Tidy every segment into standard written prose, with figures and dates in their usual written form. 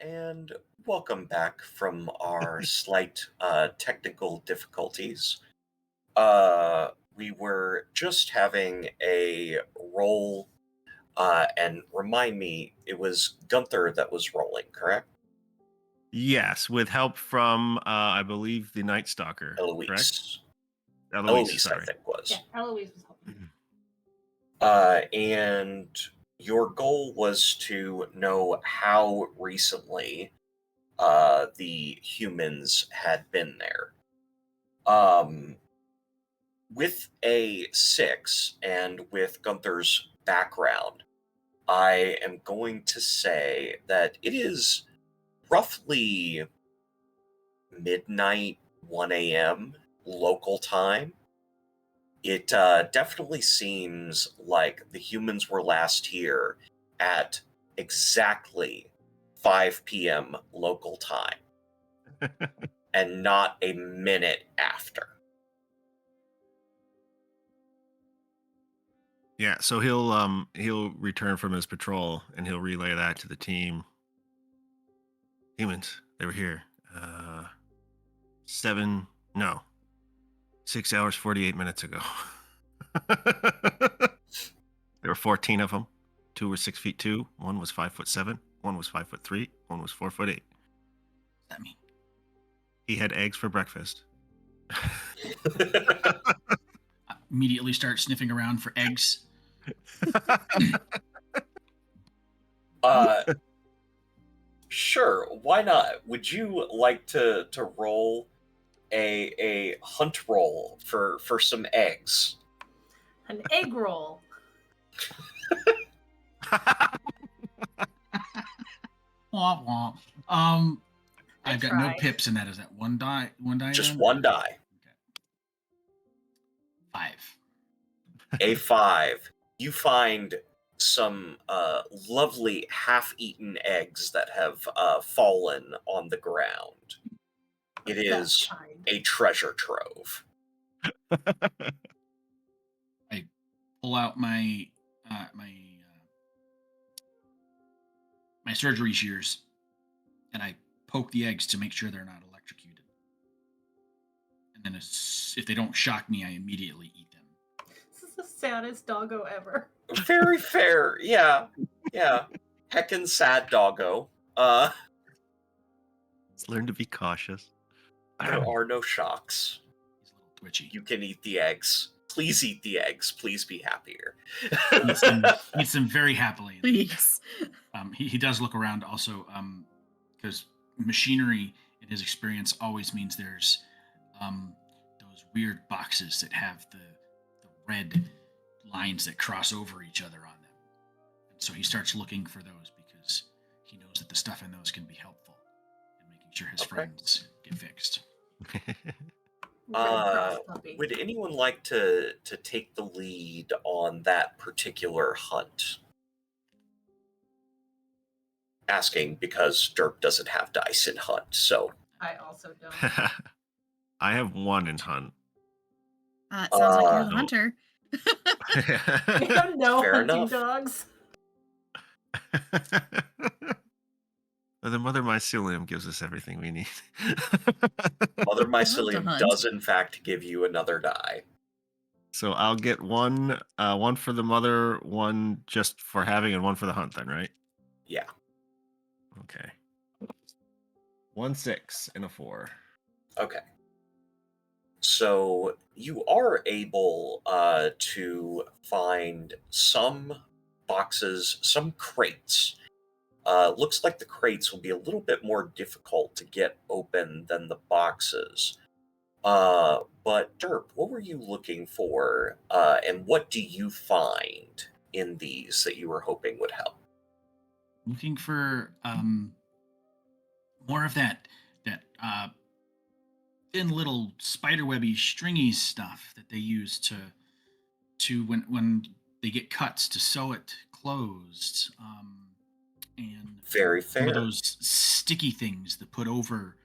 and welcome back from our slight technical difficulties. We were just having a roll, and remind me, it was Gunther that was rolling, correct? Yes, with help from, I believe, the Night Stalker, correct? Eloise. Eloise, Eloise, I sorry. think, Yeah, was. Eloise was helping. And your goal was to know how recently the humans had been there. Um, with a six and with Gunther's background, I am going to say that it is roughly midnight, 1 a.m. local time. It definitely seems like the humans were last here at exactly 5 p.m. local time and not a minute after. Yeah, so he'll return from his patrol and he'll relay that to the team. Humans, they were here. 7 no, 6 hours 48 minutes ago. There were 14 of them. 2 were 6'2", one was 5'7", one was 5'3", one was 4'8". I mean, He had eggs for breakfast. immediately start sniffing around for eggs. uh, sure, why not? Would you like to roll a hunt roll for some eggs? An egg roll. Womp womp. I've got no try. pips in that. Is that one die? One die? Just then? one die. Okay. 5. A five. You find some lovely half-eaten eggs that have fallen on the ground. It is a treasure trove. I pull out my my surgery shears, and I poke the eggs to make sure they're not electrocuted. And then if they don't shock me, I immediately eat them. This is the saddest doggo ever. Very fair. Yeah. Heckin' sad doggo. Let's learn to be cautious. There are no shocks. He's a little twitchy. You can eat the eggs. Please eat the eggs. Please be happier. Eats them very happily. Please. He does look around also, because machinery, in his experience, always means there's those weird boxes that have the red lines that cross over each other on them. And so he starts looking for those because he knows that the stuff in those can be helpful in making sure his friends get fixed. Would anyone like to take the lead on that particular hunt? Asking because Derp doesn't have dice in hunt, so I also don't. I have 1 in hunt. It sounds like you're the hunter. We have no Fair hunting enough. dogs. The Mother Mycelium gives us everything we need. Mother to Mycelium hunt. does in fact give you another die. So I'll get one for the mother, 1 just for having, and 1 for the hunt then, right? Yeah. Okay. 1 6 and a 4. Okay. So you are able to find some boxes, some crates. Looks like the crates will be a little bit more difficult to get open than the boxes. But Derp, what were you looking for, and what do you find in these that you were hoping would help? Looking for more of that thin little spiderwebby stringy stuff that they use to when they get cuts to sew it closed, and Very some fair. of those sticky things that put over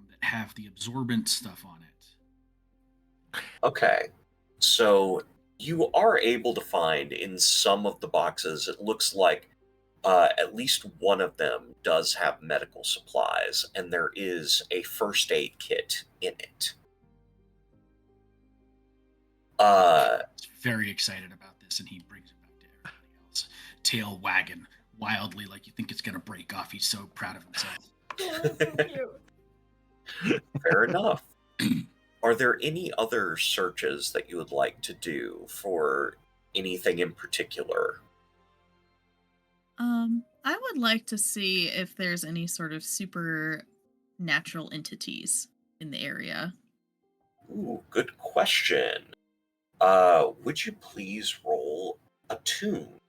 that have the absorbent stuff on it. Okay, so you are able to find in some of the boxes, it looks like at least one of them does have medical supplies, and there is a first aid kit in it. He's very excited about this, and he brings it back to everybody else. Tail wagging wildly like you think it's going to break off. He's so proud of himself. Oh, that's so cute. Fair enough. Are there any other searches that you would like to do for anything in particular? I would like to see if there's any sort of supernatural entities in the area. Ooh, good question. Would you please roll a tune?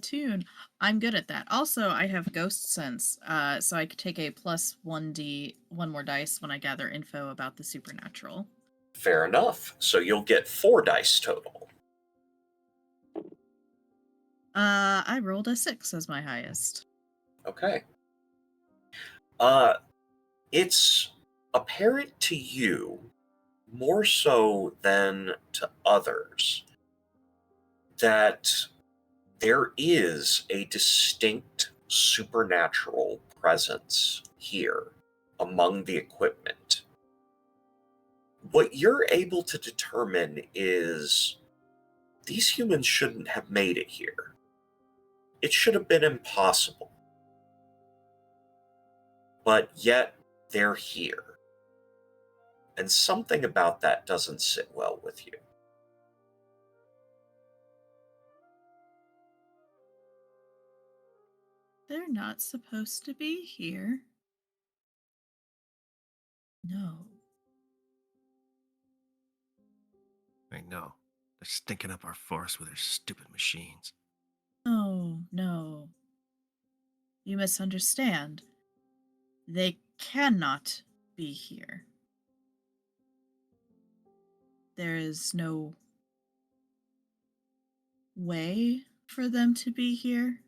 Tune. I'm good at that. Also, I have ghost sense, so I could take a plus 1 more dice when I gather info about the supernatural. Fair enough. So you'll get 4 dice total. I rolled a 6 as my highest. Okay. It's apparent to you, more so than to others, that there is a distinct supernatural presence here among the equipment. What you're able to determine is these humans shouldn't have made it here. It should have been impossible. But yet, they're here. And something about that doesn't sit well with you. They're not supposed to be here. No. I know. They're stinking up our forest with their stupid machines. Oh, no. You misunderstand. They cannot be here. There is no way for them to be here.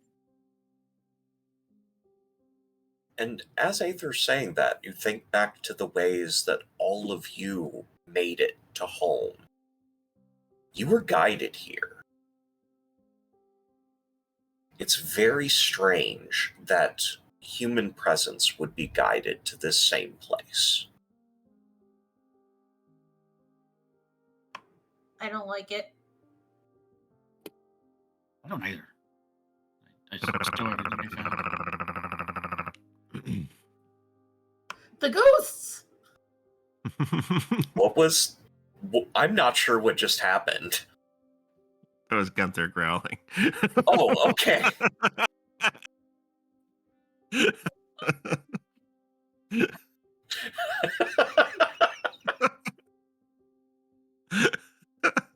And as Aether's saying that, you think back to the ways that all of you made it to home. You were guided here. It's very strange that human presence would be guided to this same place. I don't like it. I don't either. I stow everything I found. The ghosts! What was... I'm not sure what just happened. That was Gunther growling. Oh, okay.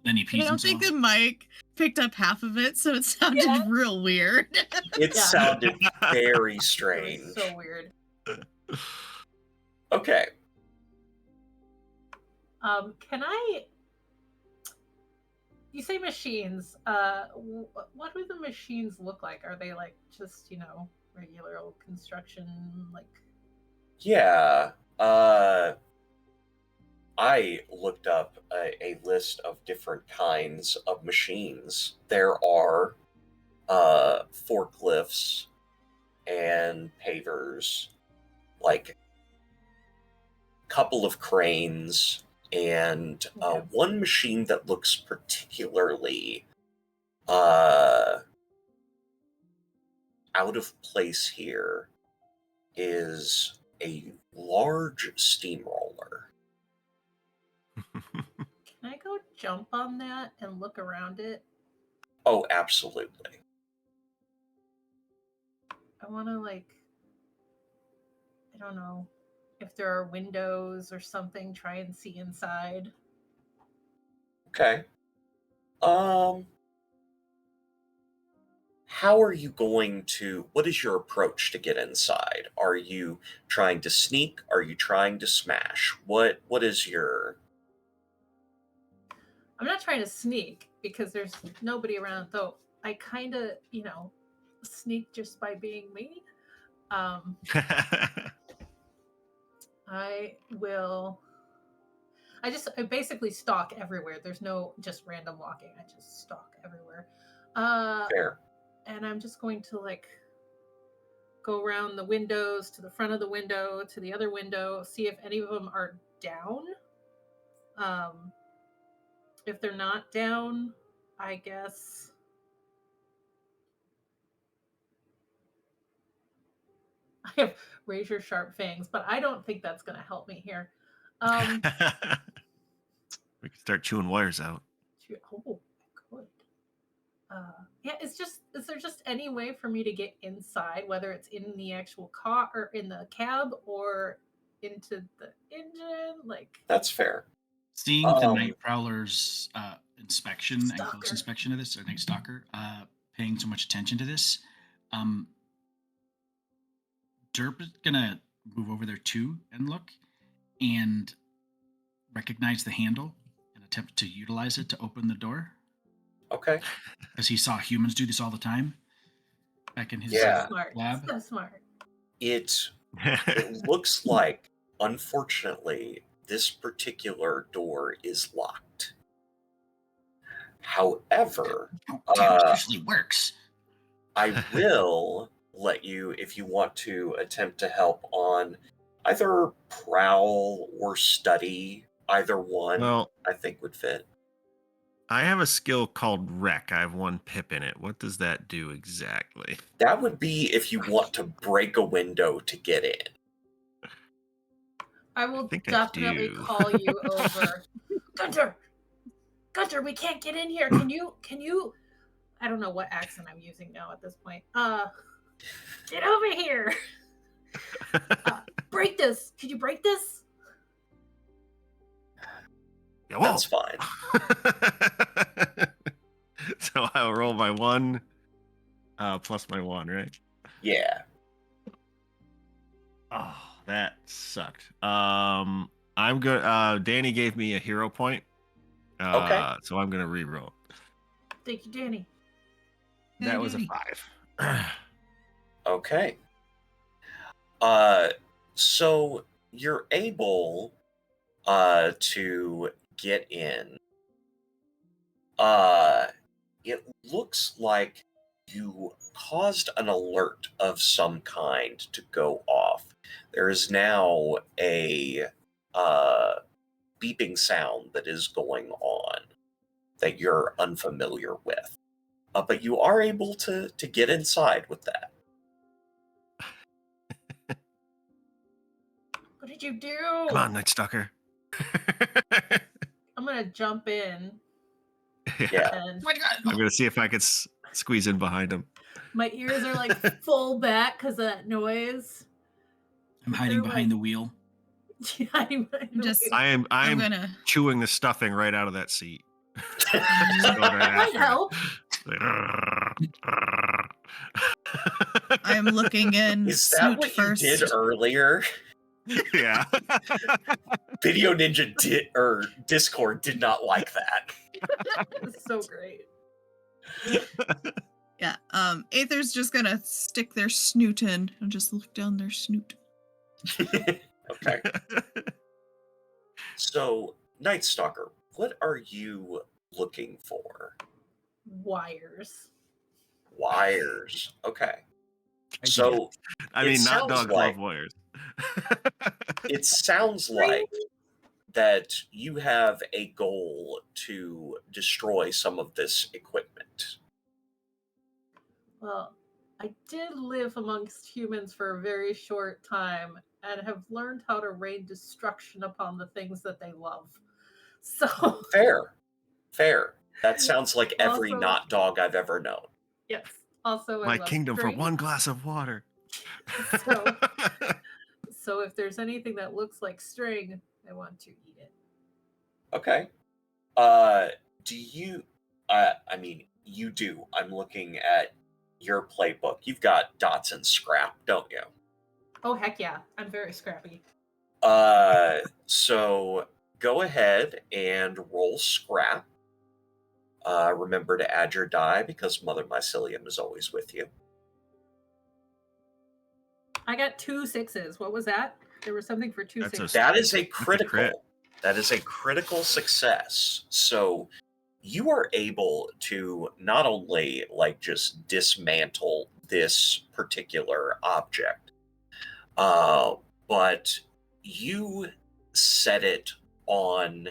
Then he I pees don't think himself. the mic picked up half of it, so it sounded Yeah. real weird. It Yeah. sounded very It was strange. so weird. Okay. Can I... You say machines. What do the machines look like? Are they like just, regular old construction, like... Yeah. I looked up a list of different kinds of machines. There are forklifts and pavers, like a couple of cranes, and Okay. one machine that looks particularly out of place here is a large steamroller. Can I go jump on that and look around it? Oh, absolutely. I want to, I don't know, if there are windows or something, try and see inside. Okay. How are you going to, what is your approach to get inside? Are you trying to sneak? Are you trying to smash? What is your... I'm not trying to sneak because there's nobody around, though I kind of, sneak just by being me. I basically stalk everywhere. There's no just random walking. I just stalk everywhere. Fair. and I'm just going to like go around the windows to the front of the window to the other window, see if any of them are down. If they're not down, I guess I have razor sharp fangs, but I don't think that's going to help me here. We can start chewing wires out. Oh, I could. Yeah, is there just any way for me to get inside, whether it's in the actual car or in the cab or into the engine? Like, That's fair. Seeing the Night Prowler's inspection and close Stalker. inspection of this, or Night Stalker, paying so much attention to this, Derp is gonna move over there too and look and recognize the handle and attempt to utilize it to open the door. Okay. Because he saw humans do this all the time back in his Yeah. smart. lab. So smart. It looks like, unfortunately, this particular door is locked. However, It usually works. I will let you, if you want to attempt to help on either prowl or study, either one, Well, I think would fit. I have a skill called Wreck. I have 1 pip in it. What does that do exactly? That would be if you want to break a window to get in. I will think I definitely do. call you over. Gunter, we can't get in here. Can you I don't know what accent I'm using now at this point. Get over here. Break this. Could you break this? Yeah, That's fine. So I'll roll my 1 plus my 1, right? Yeah. Oh, that sucked. I'm good. Danny gave me a hero point. Okay. So I'm gonna re-roll. Thank you, Danny. That was a 5. Okay. So you're able to get in. It looks like you caused an alert of some kind to go off. There is now a beeping sound that is going on that you're unfamiliar with. But you are able to get inside with that. What did you do? Come on, Night Stalker. I'm gonna jump in Yeah. and I'm gonna see if I could squeeze in behind him. my ears are like full back because of that noise. I'm hiding behind the wheel. I'm I'm gonna chewing the stuffing right out of that seat. might help. I'm looking in. Is that snoot what first. you did earlier? Yeah. Video Ninja Discord did not like that. It's so great. Yeah. Aether's just gonna stick their snoot in and just look down their snoot. Okay. So, Night Stalker, what are you looking for? Wires. Wires. Okay. So, I it mean, not sounds dogs like- love wires. it sounds like that you have a goal to destroy some of this equipment. Well, I did live amongst humans for a very short time and have learned how to rain destruction upon the things that they love. So, Fair. That sounds like every Also- not dog I've ever known. yes. Also, I My love kingdom for string. 1 glass of water. So if there's anything that looks like string, I want to eat it. Okay. Do you I mean, you do. I'm looking at your playbook. You've got dots and scrap, don't you? Oh heck yeah, I'm very scrappy. So go ahead and roll scrap. Remember to add your die because Mother Mycelium is always with you. I got 2 6s. What was that? There was something for 2 That's a 6s. That is a crit. critical. That is a critical success. So you are able to not only like just dismantle this particular object, uh, but you set it on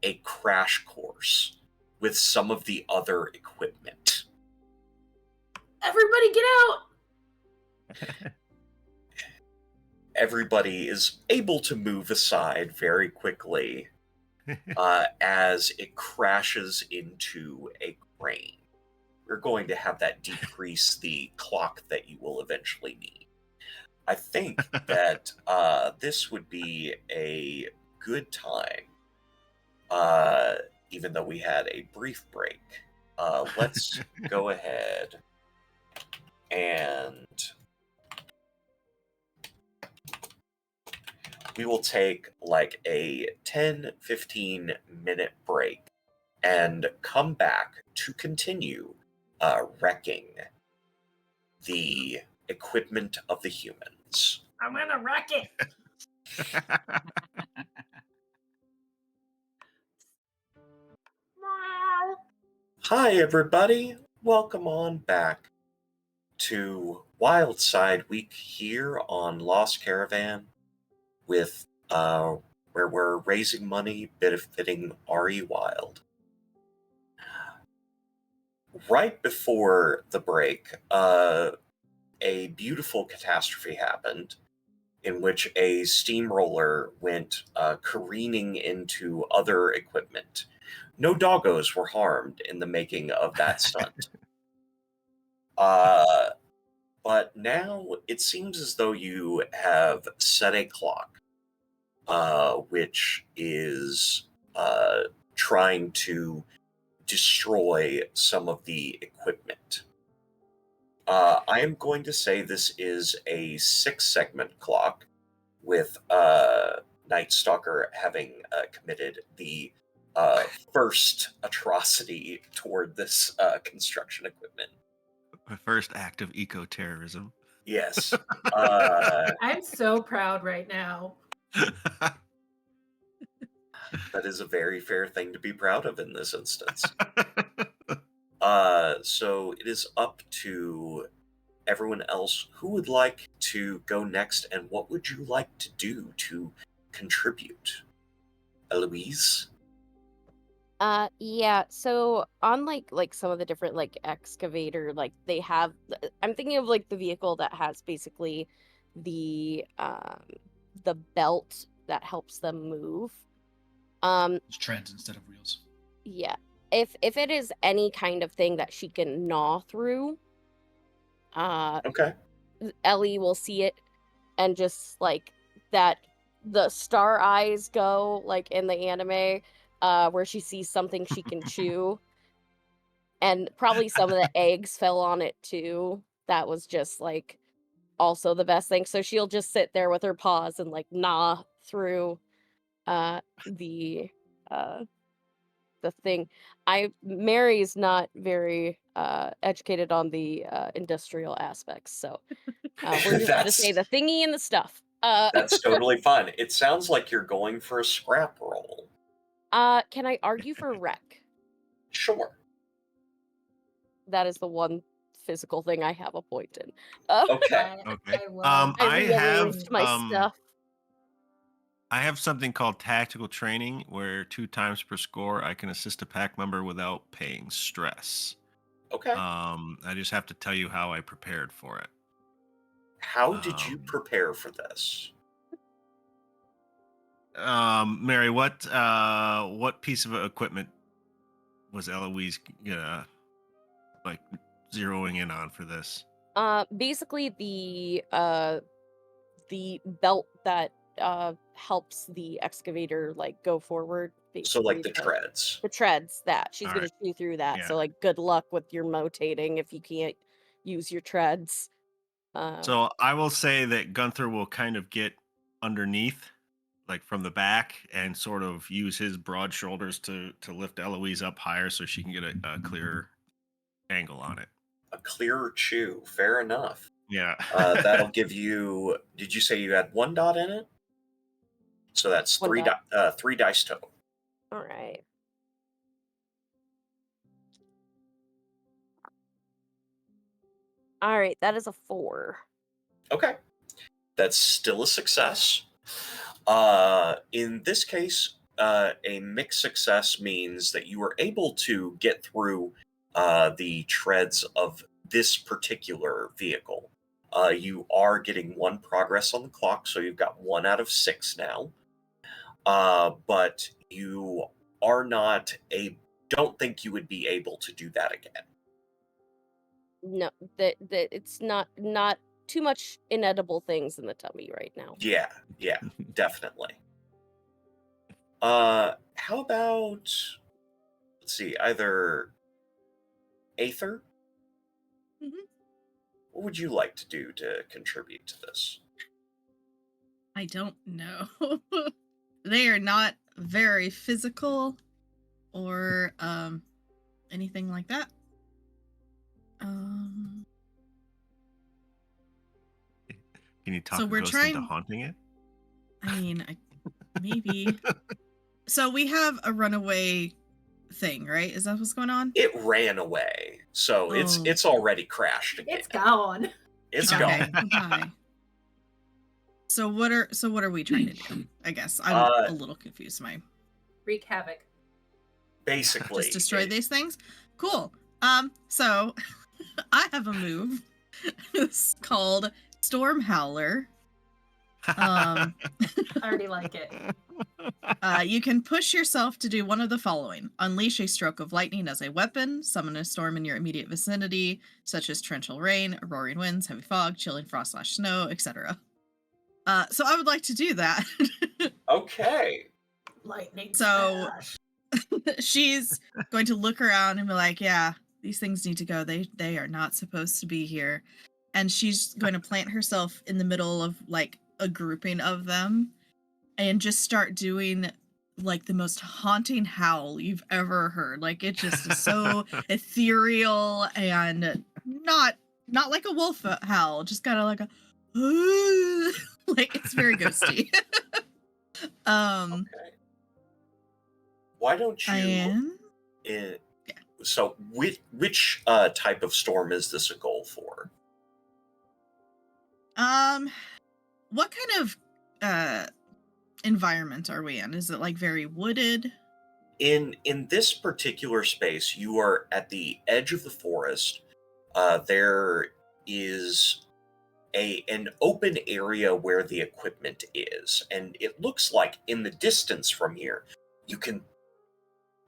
a crash course with some of the other equipment. Everybody get out! Everybody is able to move aside very quickly as it crashes into a crane. We're going to have that decrease the clock that you will eventually need. I think that this would be a good time, even though we had a brief break. Let's go ahead and we will take like a 10-15 minute break and come back to continue wrecking the equipment of the humans. I'm gonna wreck it. Hi, everybody. Welcome on back to Wildside Week here on Lost Caravan with where we're raising money benefiting RE Wild. Right before the break, a beautiful catastrophe happened in which a steamroller went careening into other equipment. No doggos were harmed in the making of that stunt. But now it seems as though you have set a clock, which is trying to destroy some of the equipment. I am going to say this is a 6-segment clock, with Night Stalker having committed the first atrocity toward this construction equipment. My first act of eco-terrorism. Yes. I'm so proud right now. That is a very fair thing to be proud of in this instance. So it is up to everyone else. Who would like to go next, and what would you like to do to contribute? Eloise? Yeah, so on like some of the different like excavator, like they have I'm thinking of like the vehicle that has basically the belt that helps them move. It's treads instead of wheels. Yeah. If it is any kind of thing that she can gnaw through, Okay. Ellie will see it and just like that the star eyes go like in the anime, where she sees something she can chew. And probably some of the eggs fell on it too. That was just like also the best thing. So she'll just sit there with her paws and like gnaw through the thing. Mary's not very educated on the industrial aspects, so we're just gonna say the thingy and the stuff. That's totally fine. It sounds like you're going for a scrap roll. Can I argue for wreck? Sure. That is the one physical thing I have a point in. Okay. Okay. I love I have rearranged my stuff. I have something called tactical training, where 2 times per score I can assist a pack member without paying stress. Okay. I just have to tell you how I prepared for it. How did you prepare for this? Mary, what piece of equipment was Eloise like zeroing in on for this? Basically the belt that helps the excavator like go forward. So, like Basically the treads. the treads that she's All gonna right. chew through that. Yeah. So like good luck with your motating if you can't use your treads. So I will say that Gunther will kind of get underneath, like from the back, and sort of use his broad shoulders to lift Eloise up higher so she can get a clearer angle on it. A clearer chew. Fair enough. Yeah. That'll give you. Did you say you had 1 dot in it? So that's One 3 dot. three dice total. All right. All right, that is a 4. Okay. That's still a success. In this case, a mixed success means that you are able to get through the treads of this particular vehicle. You are getting 1 progress on the clock, so you've got 1 out of 6 now. But you are not don't think you would be able to do that again. No, that it's not too much inedible things in the tummy right now. Yeah, definitely. How about, let's see, either Aether? Mhm. What would you like to do to contribute to this? I don't know. They are not very physical or anything like that. Um, Can you talk so a we're ghost into trying. haunting it? I mean, maybe. So we have a runaway thing, right? Is that what's going on? It ran away, so Oh. it's already crashed again. It's gone. It's Okay, gone. bye. So what are we trying to do? I guess I'm a little confused. Wreak havoc. Basically, Just destroy it- these things? Cool. So I have a move. It's called Storm Howler. I already like it. You can push yourself to do one of the following: unleash a stroke of lightning as a weapon, summon a storm in your immediate vicinity, such as torrential rain, roaring winds, heavy fog, chilling frost / snow, etc. So I would like to do that. Okay. Lightning So- smash. She's going to look around and be like, yeah, these things need to go. They are not supposed to be here. And she's going to plant herself in the middle of like a grouping of them and just start doing like the most haunting howl you've ever heard. Like it just is so ethereal and not like a wolf howl, just kind of like a like it's very ghosty. Okay. Why don't I you? am. So, which type of storm is this a goal for? What kind of environment are we in? Is it like very wooded? In this particular space, you are at the edge of the forest. There is an open area where the equipment is, and it looks like in the distance from here, you can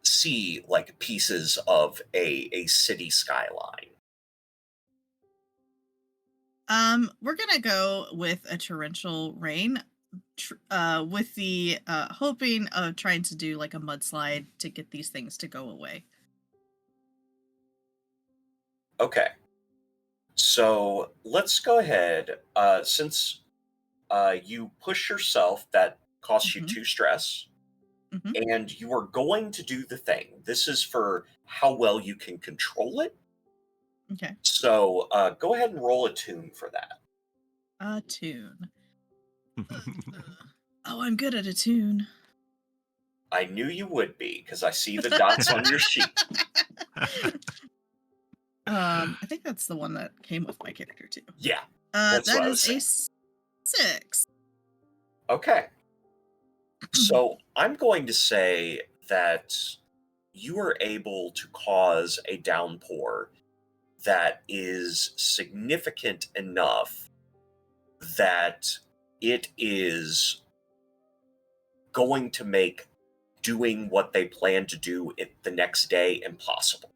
see like pieces of a city skyline. We're gonna go with a torrential rain, with the hoping of trying to do like a mudslide to get these things to go away. Okay. So let's go ahead. Since you push yourself, that costs you Mhm. 2 stress, Mhm. and you are going to do the thing. This is for how well you can control it. Okay. So go ahead and roll a tune for that. A tune. Oh, I'm good at a tune. I knew you would be because I see the dots on your sheet. I think that's the one that came with my character too. Yeah. That's That what I was is a 6. Okay. So I'm going to say that you are able to cause a downpour that is significant enough that it is going to make doing what they plan to do the next day impossible.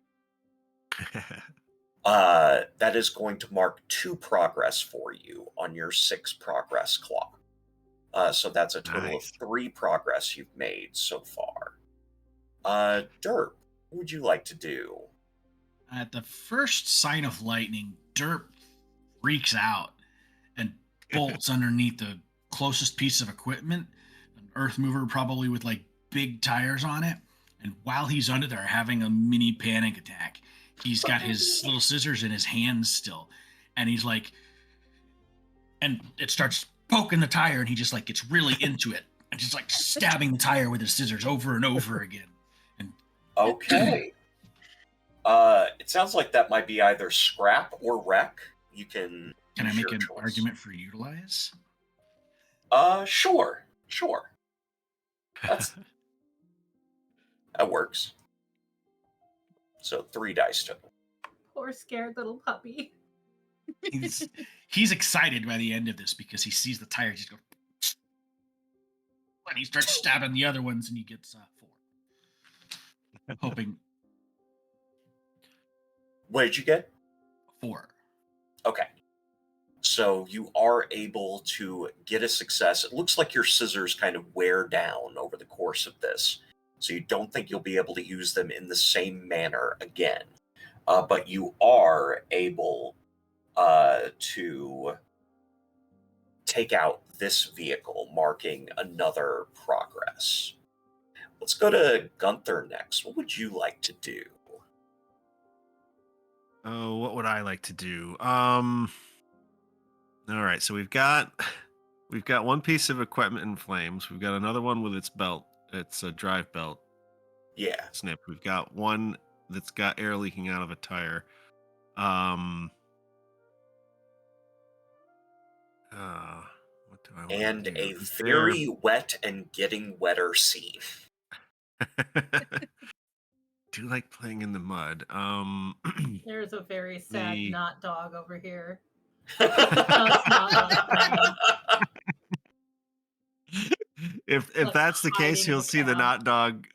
That is going to mark 2 progress for you on your 6 progress clock. So that's a total Nice. of 3 progress you've made so far. Derp, what would you like to do? At the first sign of lightning, Derp freaks out and bolts underneath the closest piece of equipment, an earth mover probably with like big tires on it. And while he's under there having a mini panic attack, he's got his little scissors in his hands still. And he's like, and it starts poking the tire, and he just like gets really into it and just like stabbing the tire with his scissors over and over again. And Okay. It sounds like that might be either scrap or wreck. You can Can I use make your an choice. argument for utilize? Sure. That works. So 3 dice total. Poor scared little puppy. He's excited by the end of this because he sees the tire just go, and he starts stabbing the other ones, and he gets 4. Hoping What did you get? 4. Okay. So you are able to get a success. It looks like your scissors kind of wear down over the course of this. So you don't think you'll be able to use them in the same manner again. But you are able to take out this vehicle, marking another progress. Let's go to Gunther next. What would you like to do? Oh, what would I like to do? All right, so we've got one piece of equipment in flames. We've got another one with its belt. It's a drive belt Yeah. snip. We've got one that's got air leaking out of a tire. What do I want And to do? a Is very wet and getting wetter scene. do like playing in the mud. There's a very sad The- not dog over here. Does not like playing. if Like that's the case, hiding in he'll a see the cab. not dog.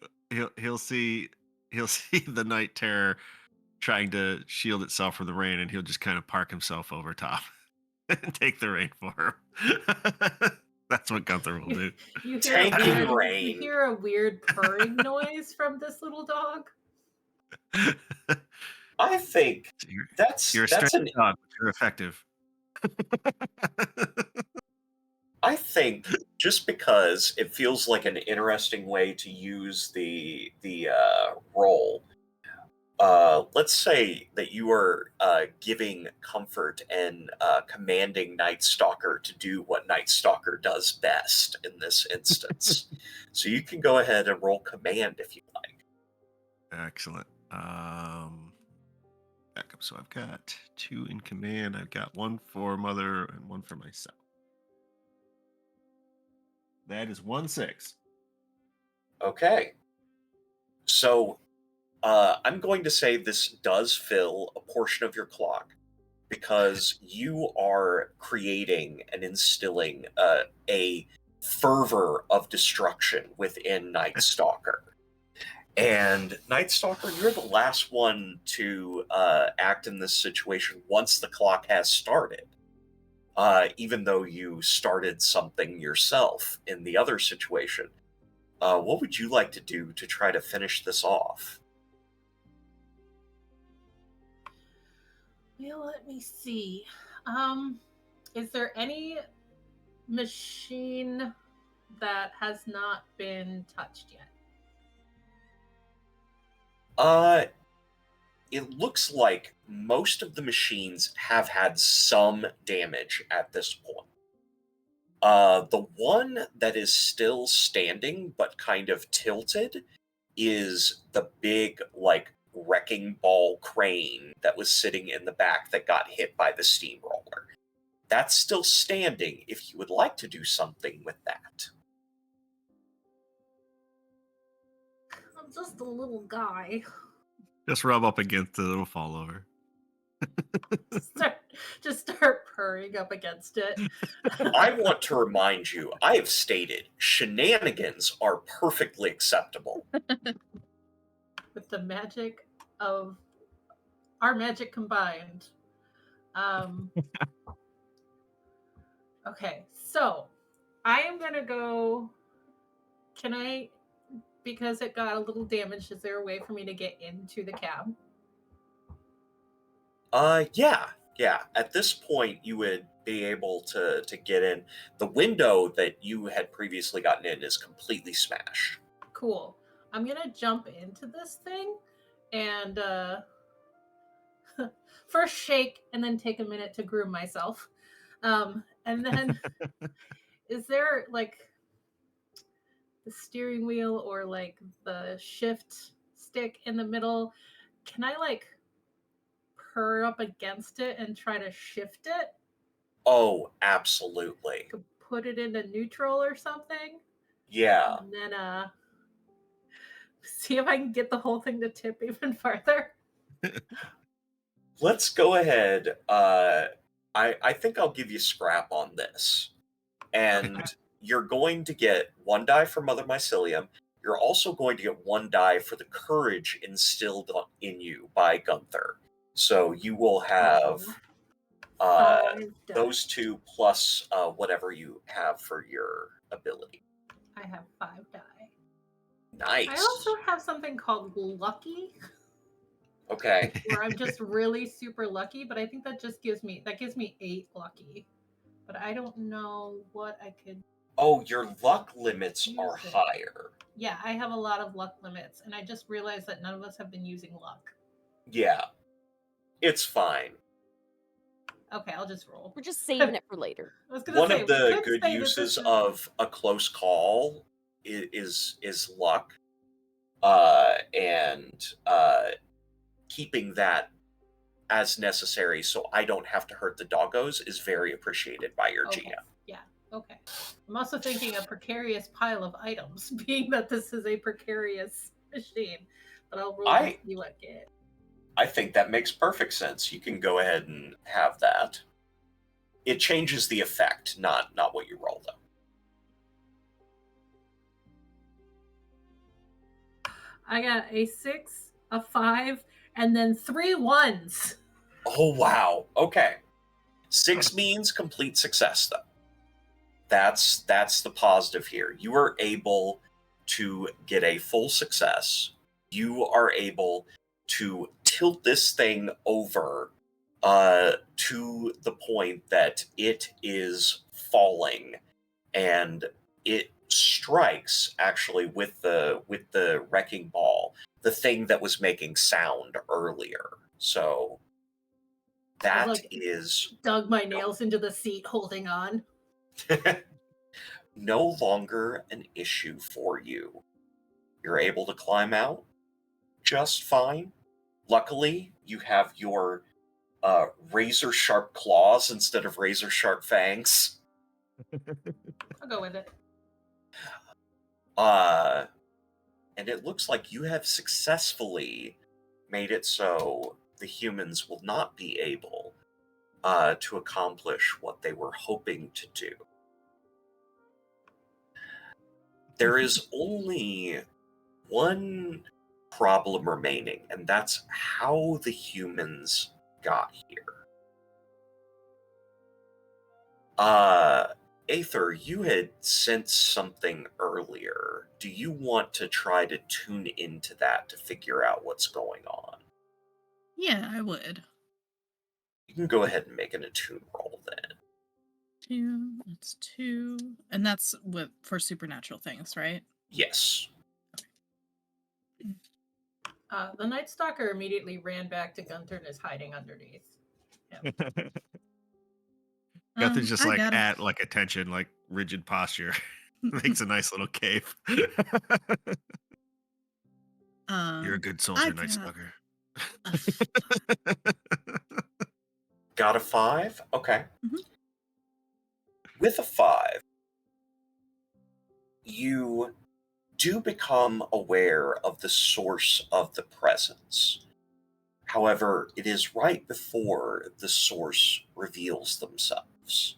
He'll see the night terror trying to shield itself from the rain, and he'll just kind of park himself over top and take the rain for him. That's what Gunther will do. You Tanking rain. You hear a weird purring noise from this little dog. I think You're a that's strange dog, but you're effective. I think just because it feels like an interesting way to use the role. Let's say that you are giving comfort and commanding Night Stalker to do what Night Stalker does best in this instance. So you can go ahead and roll command if you like. Excellent. Back up. So I've got 2 in command. I've got 1 for Mother and 1 for myself. That is 1-6. Okay. So I'm going to say this does fill a portion of your clock because you are creating and instilling a fervor of destruction within Night Stalker. And Night Stalker, you're the last one to act in this situation once the clock has started. Even though you started something yourself in the other situation. What would you like to do to try to finish this off? Well, let me see. Is there any machine that has not been touched yet? It looks like most of the machines have had some damage at this point. The one that is still standing but kind of tilted is the big, like, wrecking ball crane that was sitting in the back that got hit by the steamroller. That's still standing if you would like to do something with that. I'm just a little guy. Just rub up against it, it'll fall over. Just start purring up against it. I want to remind you, I have stated shenanigans are perfectly acceptable. With the magic of our magic combined. Okay, so I am gonna go. Can I, because it got a little damaged, is there a way for me to get into the cab? Yeah. At this point, you would be able to get in. The window that you had previously gotten in is completely smashed. Cool. I'm gonna jump into this thing and first shake and then take a minute to groom myself. And then is there like the steering wheel or like the shift stick in the middle? Can I like her up against it and try to shift it? Oh, absolutely. Could put it into neutral or something? Yeah. And then see if I can get the whole thing to tip even farther. Let's go ahead. I think I'll give you scrap on this. And you're going to get 1 die for Mother Mycelium. You're also going to get 1 die for the courage instilled in you by Gunther. So you will have uh, 5 those die. 2 plus whatever you have for your ability. I have 5 die. Nice. I also have something called lucky, Okay. where I'm just really super lucky, but I think that gives me 8 lucky. But I don't know what I could. Oh, your luck limits Use are it. higher. Yeah, I have a lot of luck limits, and I just realized that none of us have been using luck. Yeah. It's fine. Okay, I'll just roll. We're just saving it for later. I was gonna One say of we the could good say that this uses is- of a close call is luck, and keeping that as necessary so I don't have to hurt the doggos is very appreciated by your Okay. GM. Yeah. Okay. I'm also thinking a precarious pile of items, being that this is a precarious machine. But I'll roll and see what I get. I think that makes perfect sense. You can go ahead and have that. It changes the effect, not what you roll, though. I got a 6, a 5, and then 3 1s. Oh, wow. Okay. 6 means complete success, though. That's the positive here. You are able to get a full success. You are able to tilt this thing over to the point that it is falling, and it strikes actually with the wrecking ball, the thing that was making sound earlier. So that is dug my nails into the seat holding on. no longer an issue for you. You're able to climb out just fine. Luckily, you have your razor sharp claws instead of razor sharp fangs. I'll go with it. And it looks like you have successfully made it so the humans will not be able to accomplish what they were hoping to do. There is only one problem remaining, and that's how the humans got here. Aether, you had sensed something earlier. Do you want to try to tune into that to figure out what's going on? Yeah, I would. You can go ahead and make an attune roll then. 2, that's 2. And that's for supernatural things, right? Yes. The Night Stalker immediately ran back to Gunther and is hiding underneath him. Gunther's just I like got it. at like attention, like rigid posture. Makes a nice little cave. You're a good soldier, Night Stalker. Got a 5? Okay. Mhm. With a 5, you do become aware of the source of the presence. However, it is right before the source reveals themselves.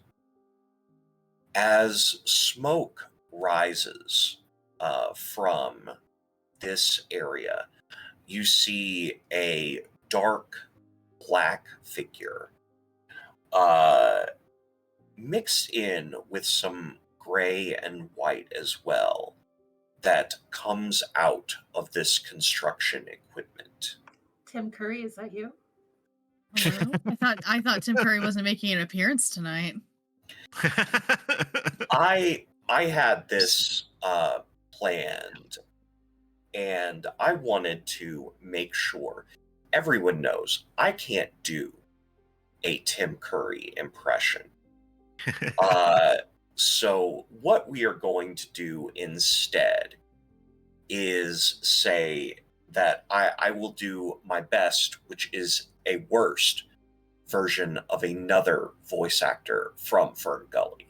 As smoke rises from this area, you see a dark black figure mixed in with some gray and white as well that comes out of this construction equipment. Tim Curry, is that you? Hello? I thought Tim Curry wasn't making an appearance tonight. I had this planned, and I wanted to make sure everyone knows I can't do a Tim Curry impression. So what we are going to do instead is say that I will do my best, which is a worst version of another voice actor from Fern Gully.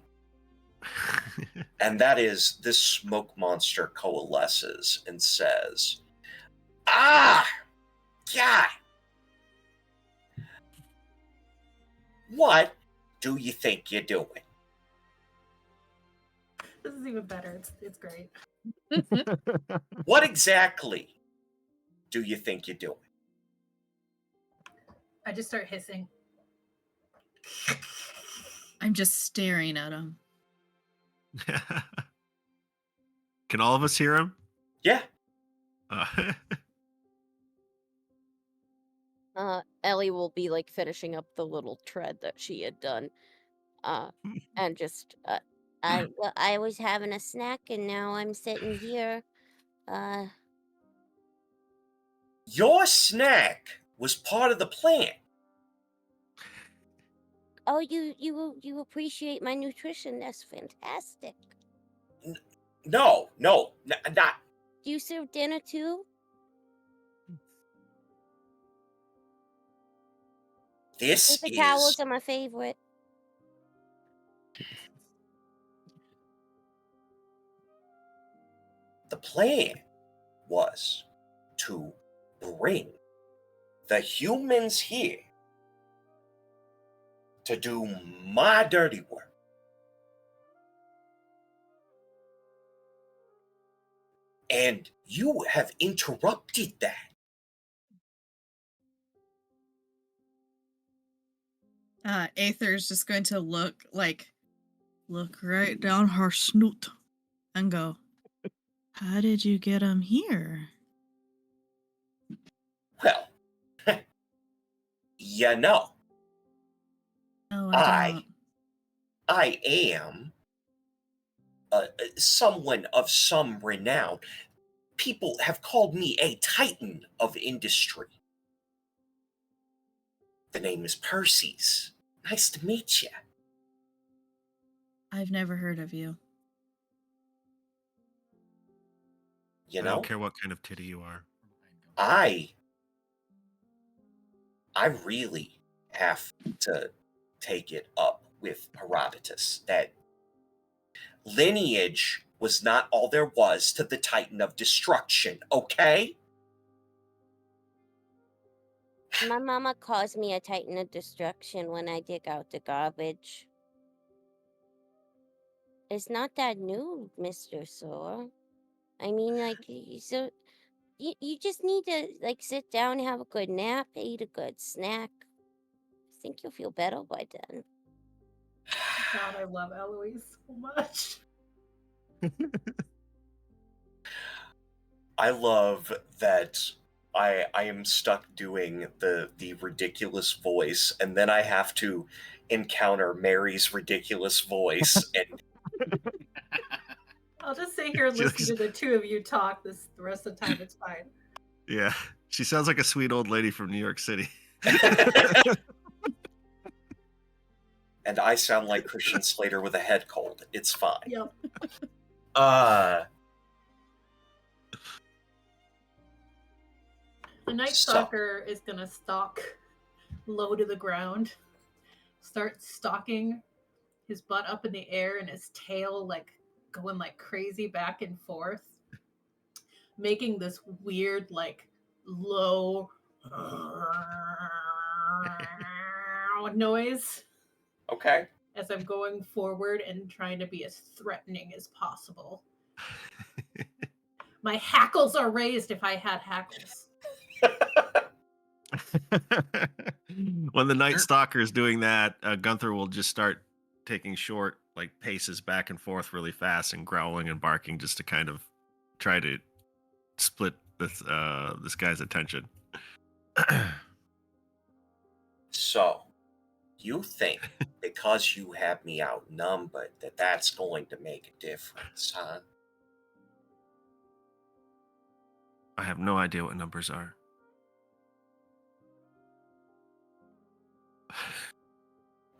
And that is, this smoke monster coalesces and says, "Ah, yeah. What do you think you're doing?" This is even better. It's great. What exactly do you think you're doing? I just start hissing. I'm just staring at him. Can all of us hear him? Yeah. Ellie will be like finishing up the little tread that she had done, and just I was having a snack and now I'm sitting here. Your snack was part of the plan. Oh, you appreciate my nutrition? That's fantastic. No, not. Do you serve dinner too? This Paper is towels are my favorite. the plan was to bring the humans here to do my dirty work. And you have interrupted that. Aether's just going to look right down her snoot and go, "How did you get him here?" Well, you know, No, I don't. I am someone of some renown. People have called me a titan of industry. The name is Percy's. Nice to meet you. I've never heard of you. You I know, don't care what kind of titty you are. I really have to take it up with Herodotus that lineage was not all there was to the Titan of Destruction, okay? My mama calls me a titan of destruction when I dig out the garbage. It's not that new, Mr. Soar. I mean, like, so you just need to like sit down, have a good nap, eat a good snack. I think you'll feel better by then. God, I love Eloise so much. I love that I am stuck doing the ridiculous voice, and then I have to encounter Mary's ridiculous voice, and I'll just sit here and She listen looks- to the two of you talk the rest of the time. It's fine. Yeah, she sounds like a sweet old lady from New York City. and I sound like Christian Slater with a head cold. It's fine. Yep. The Night Stalker is gonna stalk low to the ground, start stalking his butt up in the air and his tail like going like crazy back and forth, making this weird like low noise Okay. as I'm going forward and trying to be as threatening as possible. My hackles are raised if I had hackles. When the Night Stalker is doing that, Gunther will just start taking short like paces back and forth really fast and growling and barking just to kind of try to split this guy's attention. So, you think because you have me outnumbered that that's going to make a difference, huh? I have no idea what numbers are.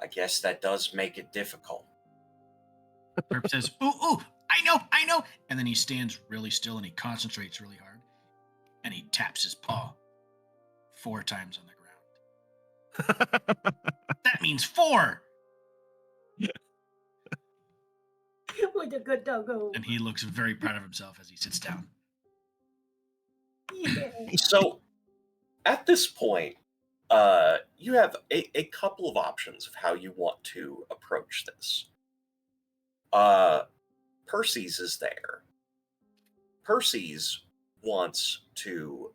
I guess that does make it difficult. Herb says, "Ooh, I know," and then he stands really still and he concentrates really hard. and he taps his paw 4 times on the ground. That means 4. With a good doggo. And he looks very proud of himself as he sits down. Yeah. So at this point, you have a couple of options of how you want to approach this. Percy's is there. Percy's wants to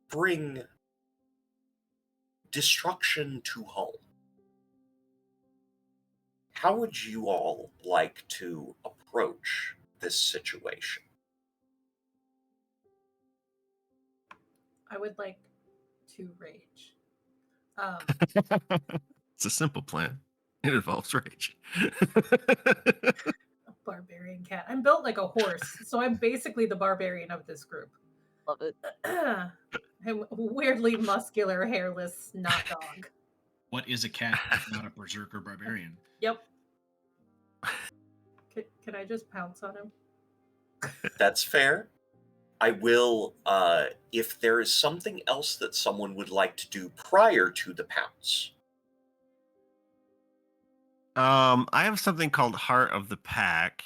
bring destruction to home. How would you all like to approach this situation? I would like to rage. It's a simple plan. It involves rage. A barbarian cat. I'm built like a horse, so I'm basically the barbarian of this group. Love it. I'm weirdly muscular, hairless, not dog. What is a cat if not a berserker barbarian? Yep. Can I just pounce on him? That's fair. I will, if there is something else that someone would like to do prior to the pounce. I have something called Heart of the Pack.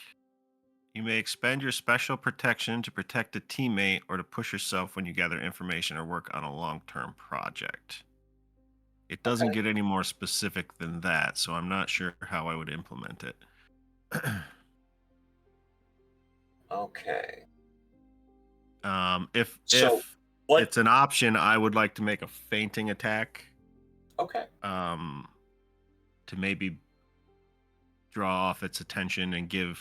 You may expend your special protection to protect a teammate or to push yourself when you gather information or work on a long-term project. It doesn't Okay. get any more specific than that, so I'm not sure how I would implement it. Okay. If So, what? it's an option, I would like to make a fainting attack. Okay. To maybe draw off its attention and give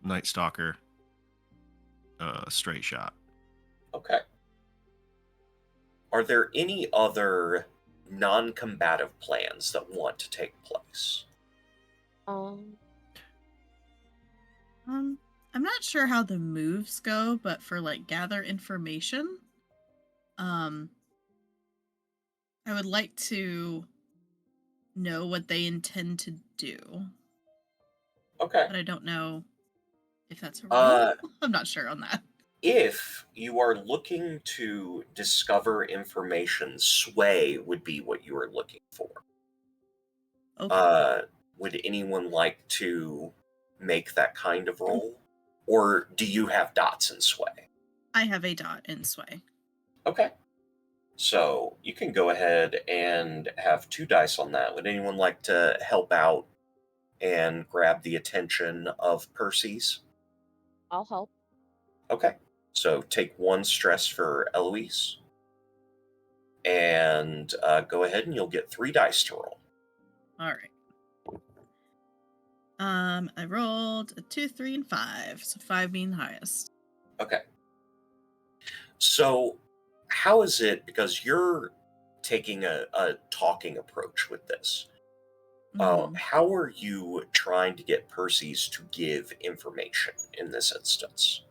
Night Stalker a straight shot. Okay. Are there any other non-combative plans that want to take place? I'm not sure how the moves go, but for like gather information, I would like to know what they intend to do, Okay. but I don't know if that's a Uh, rule. I'm not sure on that. If you are looking to discover information, sway would be what you are looking for. Okay. Would anyone like to make that kind of roll? Or do you have dots in sway? I have a dot in sway. Okay. So you can go ahead and have 2 dice on that. Would anyone like to help out and grab the attention of Percy's? I'll help. Okay. So take 1 stress for Eloise. And go ahead and you'll get 3 dice to roll. All right. I rolled a 2, 3, and 5. So 5 being the highest. Okay. So how is it, because you're taking a talking approach with this, Mhm. how are you trying to get Percy's to give information in this instance?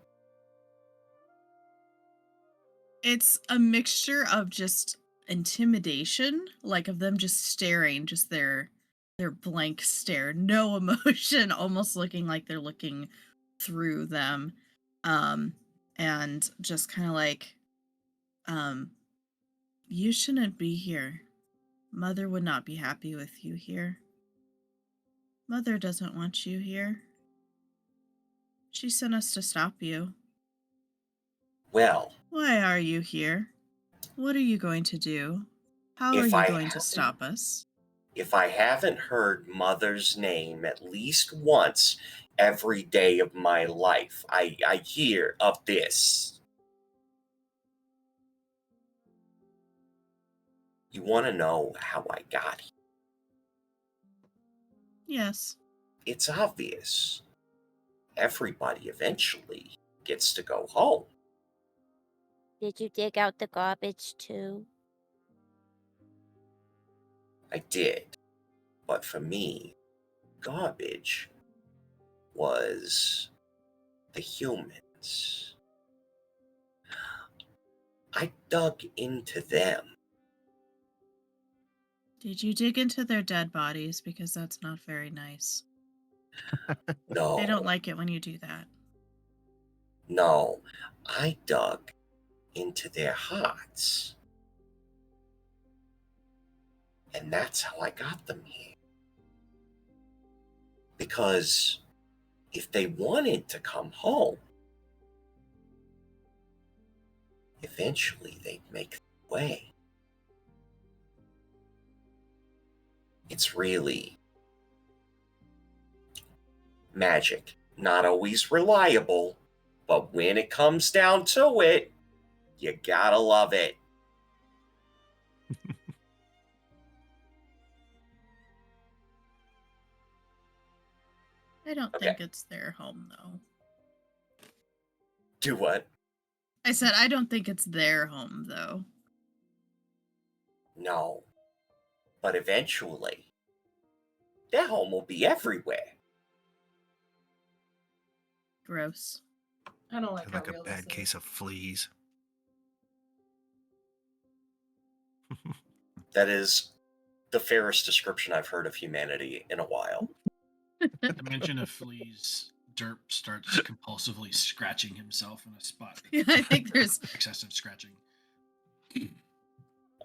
It's a mixture of just intimidation, like of them just staring, just their blank stare, no emotion, almost looking like they're looking through them. And just kind of like, you shouldn't be here. Mother would not be happy with you here. Mother doesn't want you here. She sent us to stop you. Well, Why are you here? What are you going to do? How are if you I going to haven't stop us? if I haven't heard Mother's name at least once every day of my life, I hear of this. You want to know how I got here? Yes. It's obvious. Everybody eventually gets to go home. Did you dig out the garbage too? I did. But for me, garbage was the humans. I dug into them. Did you dig into their dead bodies? Because that's not very nice. They don't No, like it when you do that. No, I dug into their hearts. And that's how I got them here. Because if they wanted to come home, eventually they'd make their way. It's really magic. Not always reliable, but when it comes down to it, you gotta love it. I don't Okay. think it's their home, though. Do what? I said I don't think it's their home, though. No. But eventually, their home will be everywhere. Gross. I don't like how Like a real bad this case is. of fleas. That is the fairest description I've heard of humanity in a while. The mention of fleas, Derp starts compulsively scratching himself in a spot. Yeah, I think there's excessive scratching.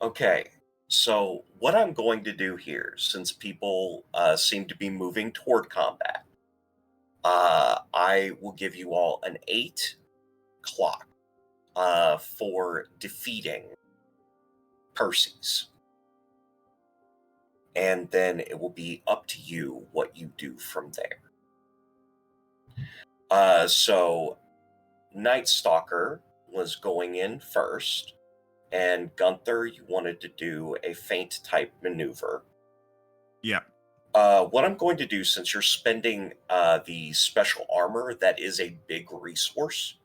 Okay, so what I'm going to do here, since people seem to be moving toward combat, I will give you all an 8 clock for defeating Percy's. And then it will be up to you what you do from there. So Night Stalker was going in first, and Gunther, you wanted to do a feint type maneuver. Yeah. What I'm going to do, since you're spending the special armor, that is a big resource.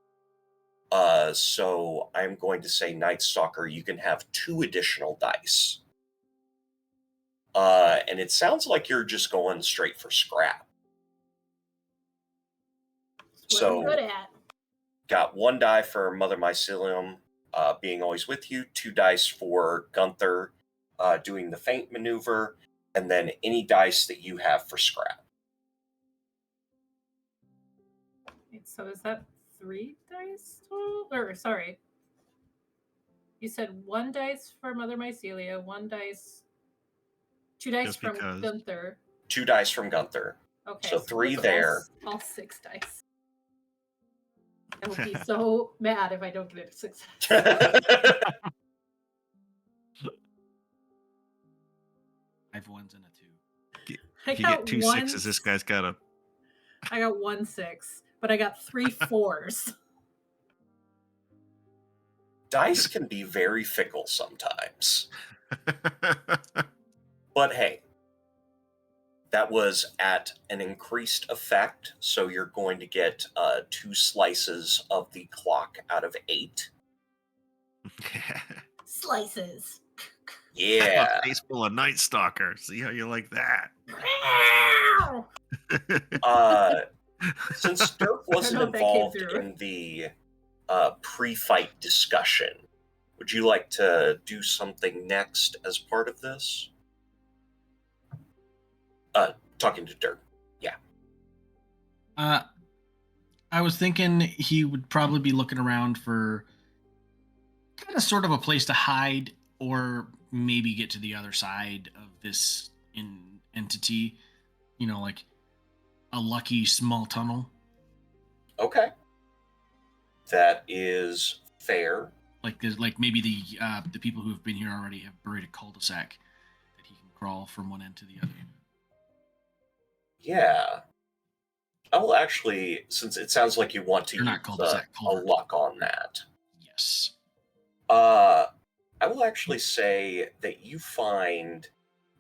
So I'm going to say, Night Stalker, you can have 2 additional dice. And it sounds like you're just going straight for scrap. What I'm So, good at. got 1 die for Mother Mycelium being always with you, 2 dice for Gunther doing the feint maneuver, and then any dice that you have for scrap. Wait, so is that 3 dice total? Or sorry. You said 1 dice for Mother Mycelia, 1 dice, 2 dice Just from because. Gunther. 2 dice from Gunther. Okay, So 3 that's there. All 6 dice. I will be so mad if I don't get a success. 5 1s and a 2. I If you got get 2 one 6s, this guy's got a. I got 1 6, but I got 3 4s. Dice can be very fickle sometimes. But hey, that was at an increased effect, so you're going to get 2 slices of the clock out of 8. Slices. Yeah. A face full of Night Stalker. See how you like that? Since Dirk wasn't know if that came involved through. in the pre-fight discussion, would you like to do something next as part of this? Talking to Dirk. Yeah. I was thinking he would probably be looking around for kind of sort of a place to hide, or maybe get to the other side of this entity. You know, like a lucky small tunnel. Okay. That is fair. Like there's like maybe the people who have been here already have buried a cul-de-sac that he can crawl from one end to the other. Yeah. I will actually, since it sounds like you want to They're use not cul-de-sac, a culvert. luck on that, Yes. I will actually say that you find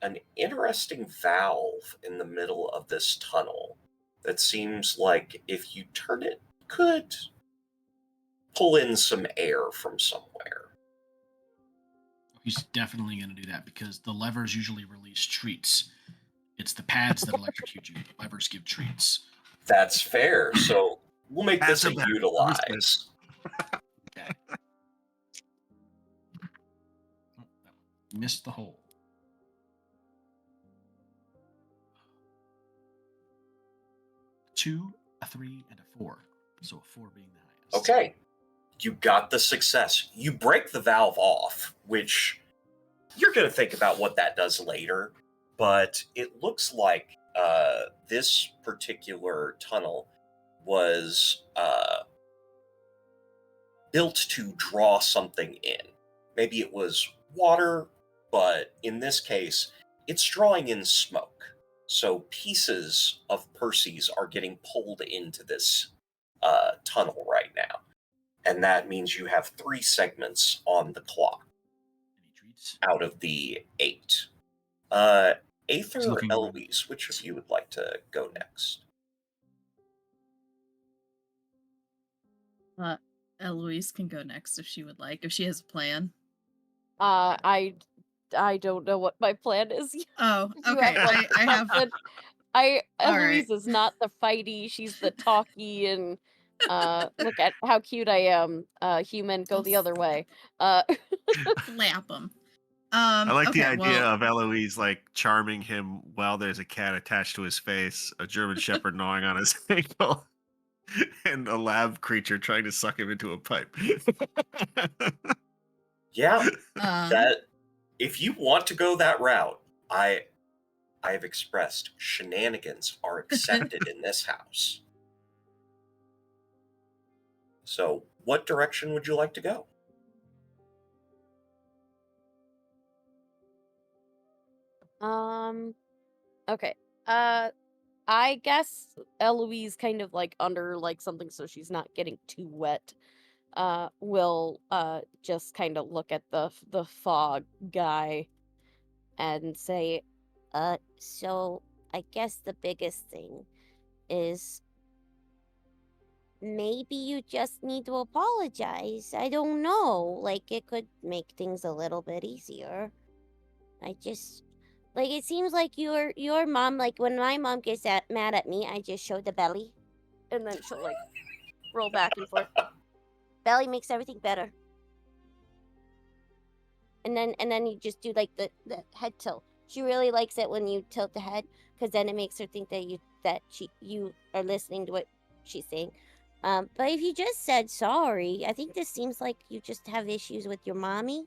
an interesting valve in the middle of this tunnel that seems like if you turn it, could pull in some air from somewhere. He's definitely going to do that because the levers usually release treats. It's the pads that electrocute you. The levers give treats. That's fair. So we'll make this a Passive utilize. Okay. Oh, that one. Missed the hole. 2, a 3, and a 4. So a 4 being the Okay. You got the success. You break the valve off, which you're going to think about what that does later, but it looks like this particular tunnel was built to draw something in. Maybe it was water, but in this case, it's drawing in smoke. So pieces of Percy's are getting pulled into this tunnel right now. And that means you have 3 segments on the clock Any treats? out of the 8. Aether or looking around. Eloise, which of you would like to go next? Eloise can go next if she would like, if she has a plan. I don't know what my plan is. Oh, You okay. have, like, I have. something. All right. Eloise is not the fighty, she's the talky, and look at how cute I am. Human, go the other way. Slap them. I like the okay, idea well, of Eloise like charming him while there's a cat attached to his face, a German Shepherd gnawing on his ankle, and a lab creature trying to suck him into a pipe. Yeah, um, that if you want to go that route, I have expressed shenanigans are accepted in this house. So, what direction would you like to go? Okay. I guess Eloise kind of like under like something so she's not getting too wet. Will just kind of look at the fog guy and say, So I guess the biggest thing is maybe you just need to apologize. I don't know. Like, it could make things a little bit easier. I just. Like, it seems like your mom, like, when my mom gets mad at me, I just show the belly. and then she'll like roll back and forth. Belly makes everything better. And then you just do, like, the head tilt. She really likes it when you tilt the head, because then it makes her think that you are listening to what she's saying. But if you just said sorry, I think this seems like you just have issues with your mommy.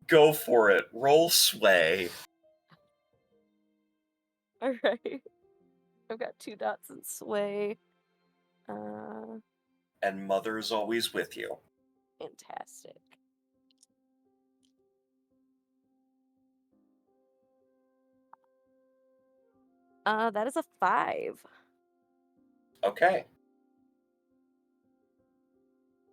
Go for it. Roll sway. All right. I've got 2 dots in sway. And mother's always with you. Fantastic. That is a 5. Okay.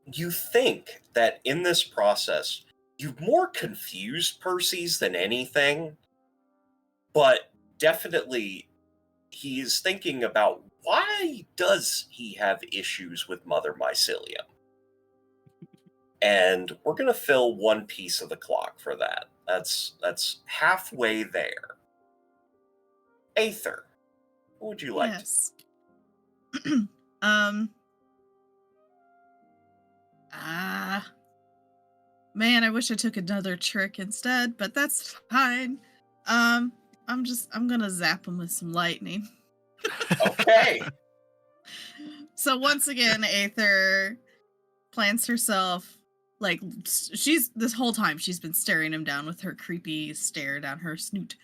You think that in this process, you've more confused Percy's than anything, but definitely he is thinking about why does he have issues with Mother Mycelium? And we're going to fill 1 piece of the clock for that. That's halfway there. Aether, what would you like to? yes. Man, I wish I took another trick instead, but that's fine. I'm gonna zap him with some lightning. Okay. So once again, Aether plants herself, like, she's this whole time she's been staring him down with her creepy stare down her snoot,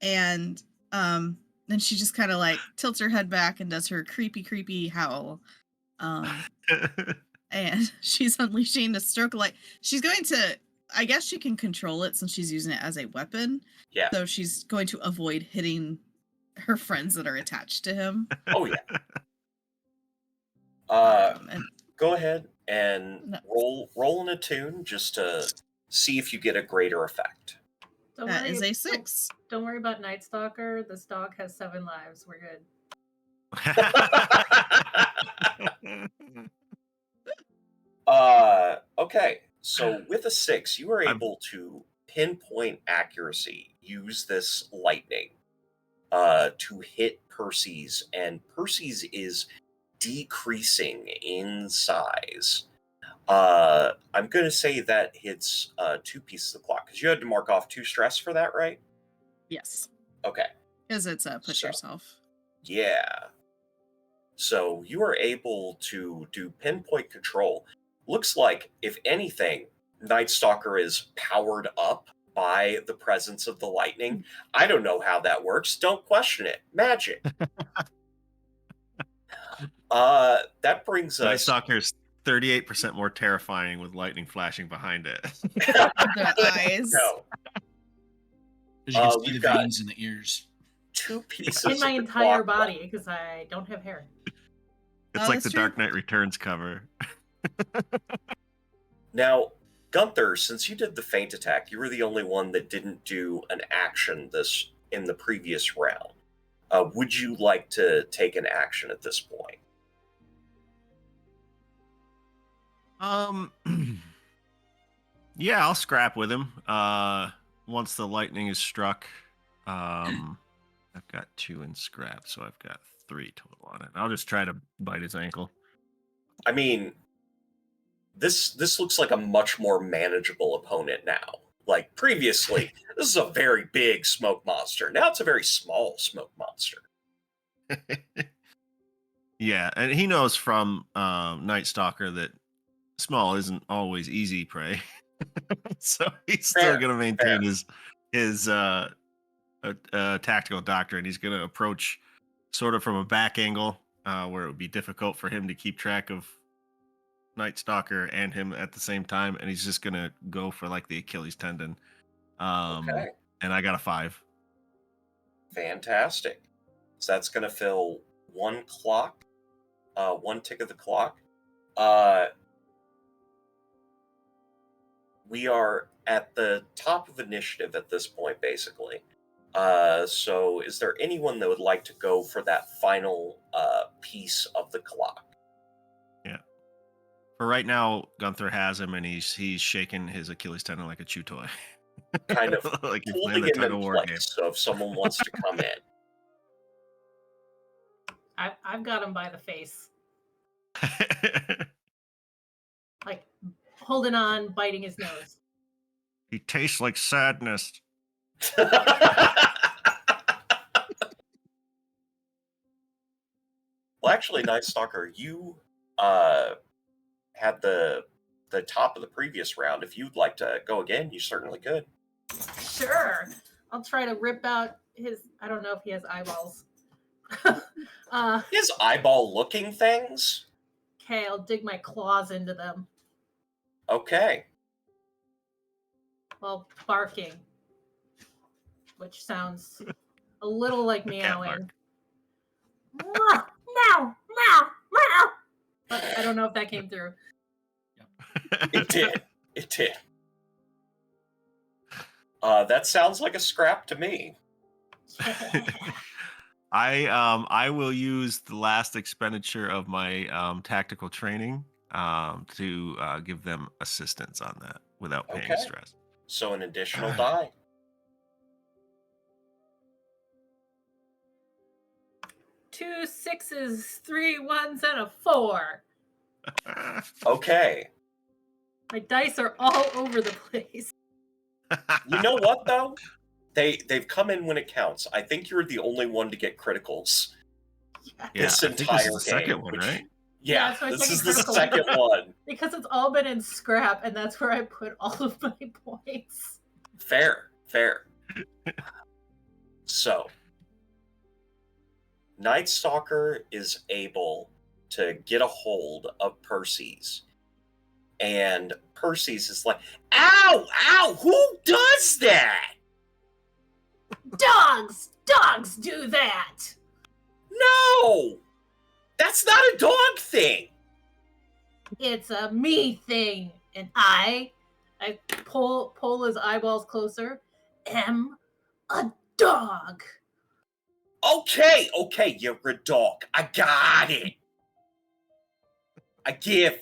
and then she just kind of like tilts her head back and does her creepy howl, and she's unleashing a stroke of light. She's going to, I guess she can control it since she's using it as a weapon. Yeah. So she's going to avoid hitting her friends that are attached to him. Oh yeah. And Go ahead and No. roll an attune just to see if you get a greater effect. Don't that worry, is a don't- 6. Don't worry about Night Stalker. This dog has 7 lives. We're good. Okay, so with a 6, you are I'm- able to pinpoint accuracy, use this lightning to hit Percy's, and Percy's is decreasing in size. I'm going to say that hits 2 pieces of clock, because you had to mark off 2 stress for that, right? Yes. Okay. Because it's a push So- yourself. Yeah. So you are able to do pinpoint control. Looks like, if anything, Night Stalker is powered up by the presence of the lightning. I don't know how that works. Don't question it. Magic. That brings Night us. Stalker's 38% more terrifying with lightning flashing behind it. The eyes. No. Because you can see We've the got veins in the ears. 2 pieces In my of the entire clock body because I don't have hair. It's Oh, like that's the true. Dark Knight Returns cover. Now, Gunther, since you did the feint attack, you were the only one that didn't do an action in the previous round. Would you like to take an action at this point? Yeah, I'll scrap with him. Once the lightning is struck, I've got 2 in scrap, so I've got 3 total on it. I'll just try to bite his ankle. I mean, this looks like a much more manageable opponent now. Like previously, this is a very big smoke monster. Now it's a very small smoke monster. Yeah, and he knows from Night Stalker that small isn't always easy prey. So he's still Fair, going to maintain fair. his tactical doctrine. He's going to approach sort of from a back angle where it would be difficult for him to keep track of Night Stalker and him at the same time, and he's just going to go for like the Achilles tendon. Okay. And I got a 5. Fantastic. So that's going to fill 1 clock, 1 tick of the clock. We are at the top of initiative at this point, basically. So is there anyone that would like to go for that final piece of the clock? Yeah. For right now, Gunther has him, and he's shaking his Achilles tendon like a chew toy. Kind of like you're playing holding a him tug in of war game. place. So if someone wants to come in. I've got him by the face, like holding on, biting his nose. He tastes like sadness. Well, actually, Night Stalker, you had the top of the previous round. If you'd like to go again, you certainly could. Sure, I'll try to rip out his. I don't know if he has eyeballs. His eyeball-looking things. Okay, I'll dig my claws into them Okay. while barking, which sounds a little like cat meowing. Meow, meow, meow. But I don't know if that came through. It did. It did. That sounds like a scrap to me. I will use the last expenditure of my tactical training to give them assistance on that without paying Okay. stress. So an additional die. Two 6s, 3 1s, and a 4. Okay. My dice are all over the place. You know what though? They've come in when it counts. I think you're the only one to get criticals. Yeah, This I think this entire is the second game, one, which- right? Yeah, it's my this is second the critical. second one. Because it's all been in scrap, and that's where I put all of my points. Fair. So, Night Stalker is able to get a hold of Percy's. And Percy's is like, ow, who does that? Dogs do that. No, that's not a dog thing. It's a me thing, and I pull his eyeballs closer. Am a dog. Okay, you're a dog. I got it. I give.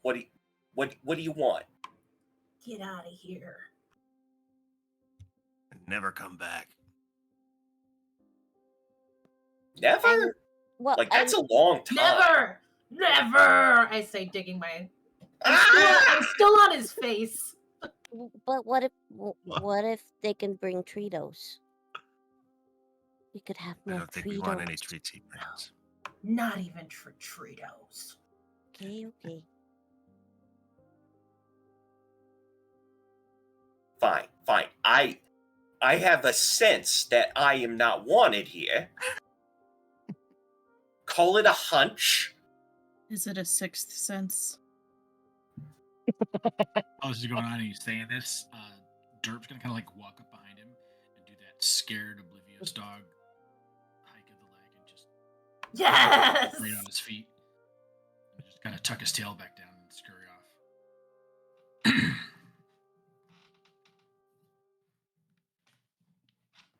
What do you want? Get out of here. Never come back. Never? Well, Like, that's a long time. Never. I say, digging my. Ah! I'm still on his face. But what if they can bring Treatos? We could have I more don't think we want any Treatos. treats he brings. Not even for Tritos. Okay. Fine, fine. I have a sense that I am not wanted here. Call it a hunch. Is it a sixth sense? While this is going on and he's saying this, Derp's gonna kind of like walk up behind him and do that scared, oblivious dog hike of the leg and just Yes! right on his feet and just kind of tuck his tail back down and scurry off.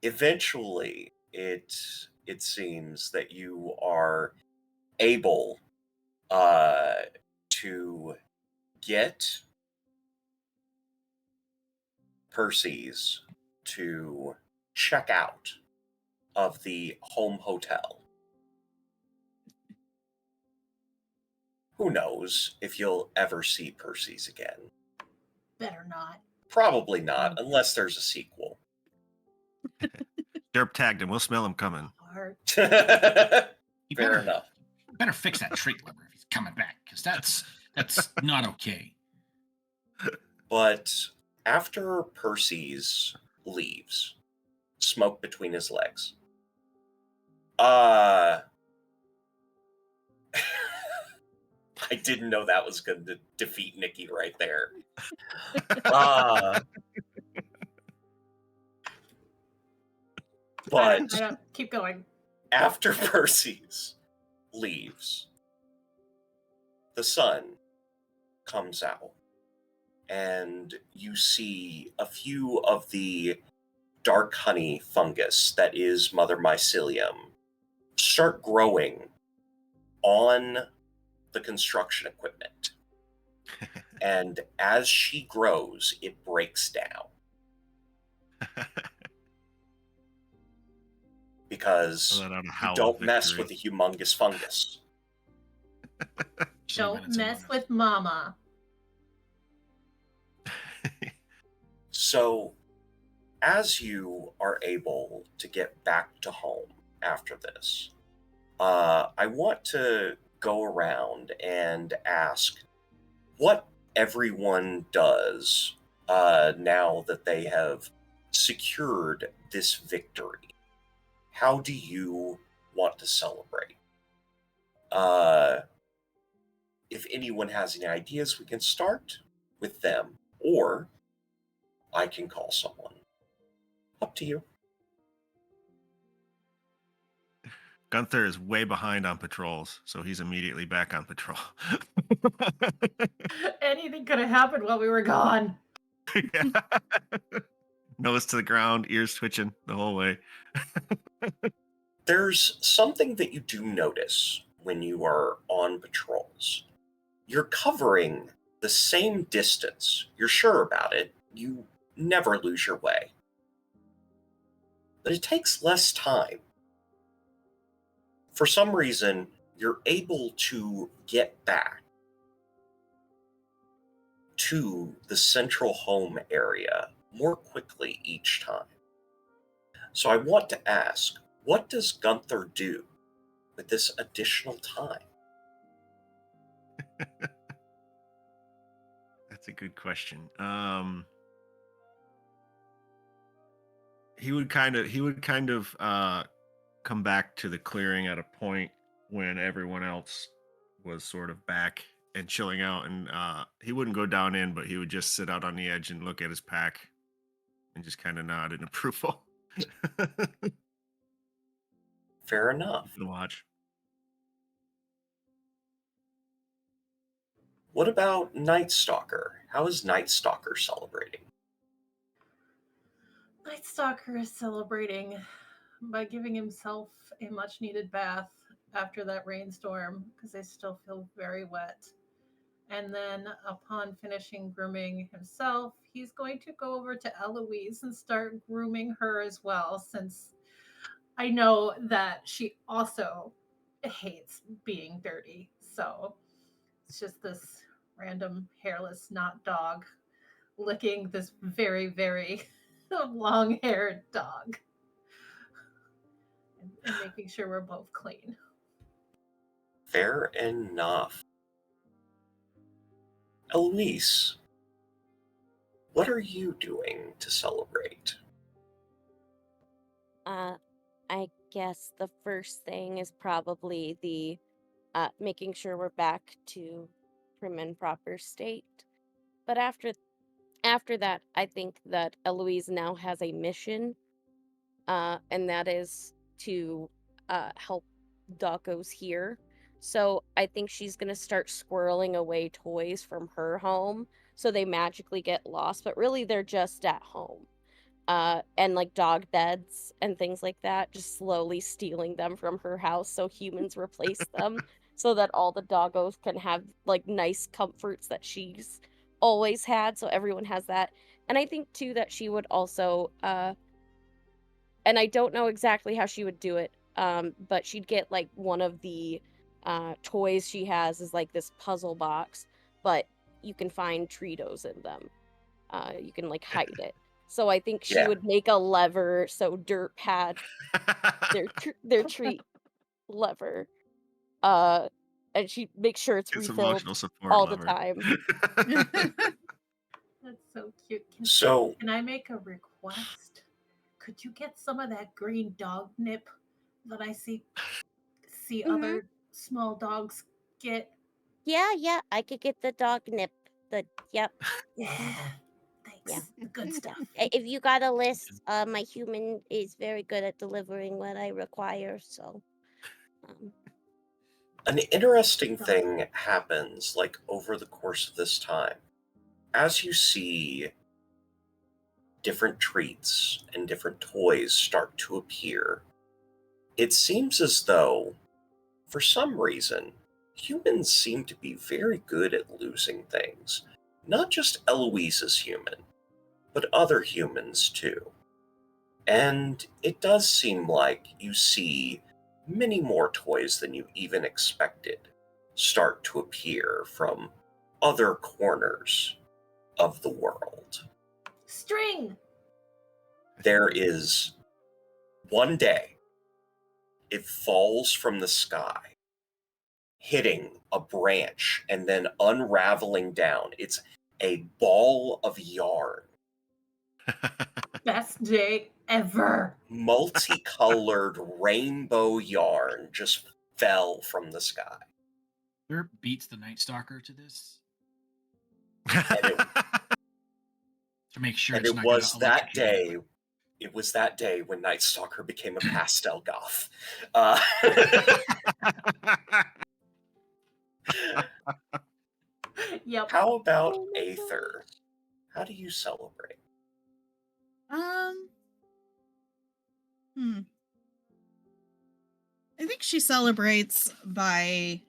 Eventually, it seems that you are able to get Percy's to check out of the home hotel. Who knows if you'll ever see Percy's again? Better not. Probably not, unless there's a sequel. Derp tagged him. We'll smell him coming. Heart. Fair better, enough. Better fix that trait liver if he's coming back, because that's not okay. But after Percy's leaves, smoke between his legs, I didn't know that was going to defeat Nikki right there. But I don't, keep going. After Percy's leaves, the sun comes out, and you see a few of the dark honey fungus that is Mother Mycelium start growing on the construction equipment. And as she grows, it breaks down. Because you don't mess with a humongous fungus. Don't mess with Mama. So, as you are able to get back to home after this, I want to go around and ask what everyone does now that they have secured this victory. How do you want to celebrate? If anyone has any ideas, we can start with them, or I can call someone. Up to you. Gunther is way behind on patrols, so he's immediately back on patrol. Anything could have happened while we were gone. Yeah. Nose to the ground, ears twitching the whole way. There's something that you do notice when you are on patrols. You're covering the same distance. You're sure about it. You never lose your way. But it takes less time. For some reason, you're able to get back to the central home area more quickly each time. So I want to ask, what does Gunther do with this additional time? That's a good question. He would kind of come back to the clearing at a point when everyone else was sort of back and chilling out, and he wouldn't go down in, but he would just sit out on the edge and look at his pack and just kind of nod in approval. Fair enough. And watch. What about Night Stalker? How is Night Stalker celebrating? Night Stalker is celebrating by giving himself a much needed bath after that rainstorm because I still feel very wet. And then upon finishing grooming himself, he's going to go over to Eloise and start grooming her as well, since I know that she also hates being dirty. So it's just this random hairless not dog licking this very, very long-haired dog, and making sure we're both clean. Fair enough. Elise, what are you doing to celebrate? I guess the first thing is probably the making sure we're back to prim and proper state. But after that, I think that Eloise now has a mission, and that is to help doggos here. So I think she's gonna start squirreling away toys from her home so they magically get lost, but really they're just at home. And like dog beds and things like that, just slowly stealing them from her house so humans replace them so that all the doggos can have like nice comforts that she's always had, so everyone has that. And I think too that she would also and I don't know exactly how she would do it, but she'd get like one of the toys she has is like this puzzle box, but you can find Treatos in them. You can like hide it. So I think she Yeah. would make a lever so Dirt had their treat lever. And she'd make sure it's It's refilled emotional support all the lever. time. That's so cute. So, Can I make a request? Could you get some of that green dog nip that I see Mhm. other small dogs get? Yeah, I could get the dog nip. Yep. Yeah. Thanks. Yeah. The good stuff. If you got a list, my human is very good at delivering what I require. So, an interesting thing happens like over the course of this time. As you see different treats and different toys start to appear, it seems as though, for some reason, humans seem to be very good at losing things. Not just Eloise's human, but other humans too. And it does seem like you see many more toys than you even expected start to appear from other corners of the world. String. There is one day, it falls from the sky, hitting a branch and then unraveling down. It's a ball of yarn. Best day ever. Multicolored rainbow yarn just fell from the sky. Dirt beats the Night Stalker to this to make sure And it's it not was gonna that electrocute day. anyone. It was that day when Night Stalker became a pastel goth. Yep. How about Oh my Aether? How do you celebrate? Hmm. I think she celebrates by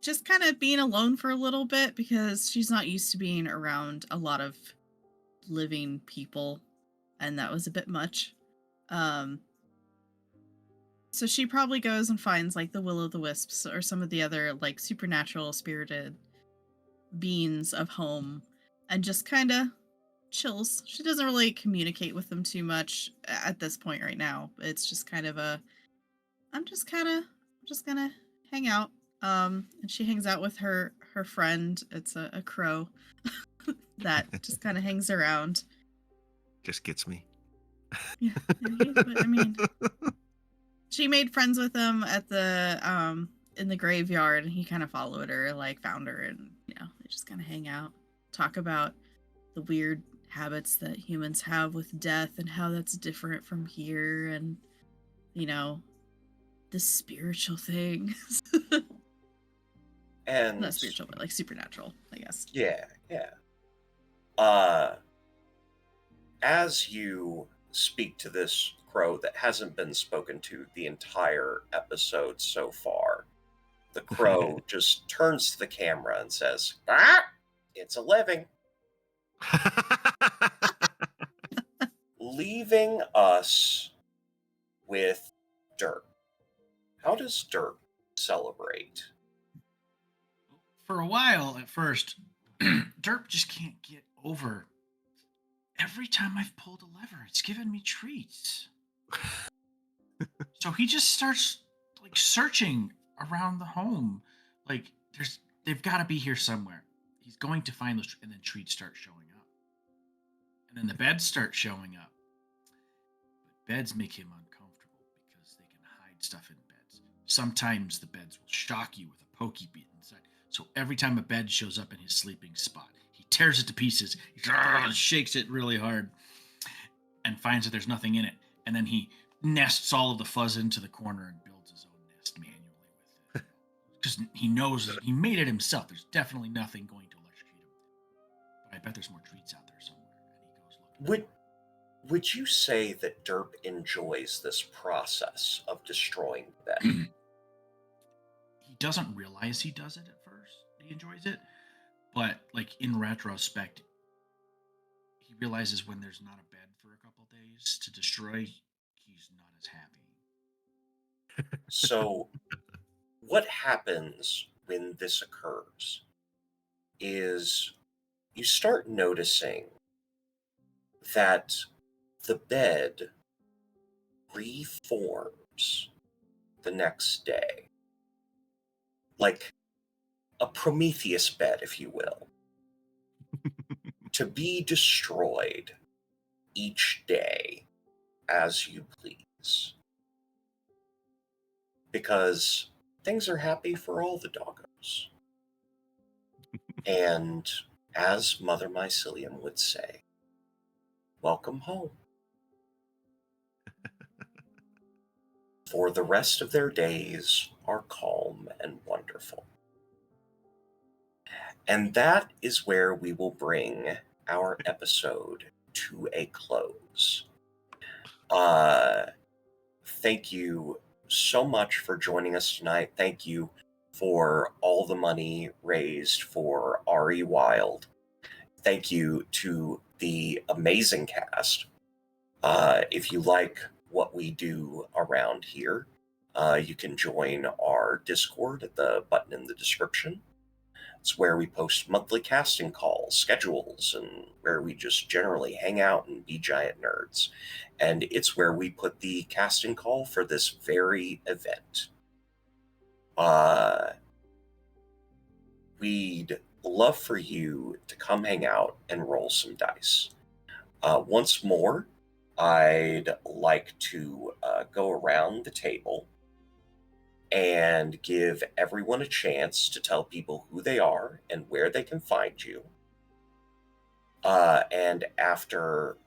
just kind of being alone for a little bit because she's not used to being around a lot of living people, and that was a bit much. So she probably goes and finds like the will-o'-the-wisps or some of the other like supernatural spirited beings of home and just kind of chills. She doesn't really communicate with them too much at this point right now. It's just kind of a I'm just gonna hang out. And she hangs out with her friend. It's a crow that just kind of hangs around. Just gets me. Yeah, I mean, she made friends with him at the in the graveyard, and he kind of followed her, like found her, and they just kind of hang out, talk about the weird habits that humans have with death and how that's different from here, and the spiritual things. And Not spiritual, but like supernatural, I guess. yeah. As you speak to this crow that hasn't been spoken to the entire episode so far, the crow just turns to the camera and says, it's a living. Leaving us with Dirt. How does Dirt celebrate? For a while, at first, Derp just can't get over. Every time I've pulled a lever, it's given me treats. So he just starts like searching around the home. Like they've got to be here somewhere. He's going to find those, and then treats start showing up, and then the beds start showing up. But beds make him uncomfortable because they can hide stuff in beds. Sometimes the beds will shock you with a pokey beat inside. So every time a bed shows up in his sleeping spot, he tears it to pieces. He shakes it really hard and finds that there's nothing in it. And then he nests all of the fuzz into the corner and builds his own nest manually with it. Because he knows that he made it himself. There's definitely nothing going to electrocute him. But I bet there's more treats out there somewhere. And he goes looking. Would you say that Derp enjoys this process of destroying the bed? He doesn't realize he does it at first. He enjoys it. But like in retrospect, he realizes when there's not a bed for a couple days to destroy, he's not as happy. So, what happens when this occurs is you start noticing that the bed reforms the next day. Like a Prometheus bed, if you will, to be destroyed each day as you please. Because things are happy for all the doggos. And as Mother Mycelium would say, welcome home. For the rest of their days are calm and wonderful. And that is where we will bring our episode to a close. Thank you so much for joining us tonight. Thank you for all the money raised for Ari Wild. Thank you to the amazing cast. If you like what we do around here, you can join our Discord at the button in the description. It's where we post monthly casting calls, schedules, and where we just generally hang out and be giant nerds. And it's where we put the casting call for this very event. We'd love for you to come hang out and roll some dice. Once more, I'd like to go around the table and give everyone a chance to tell people who they are and where they can find you. And after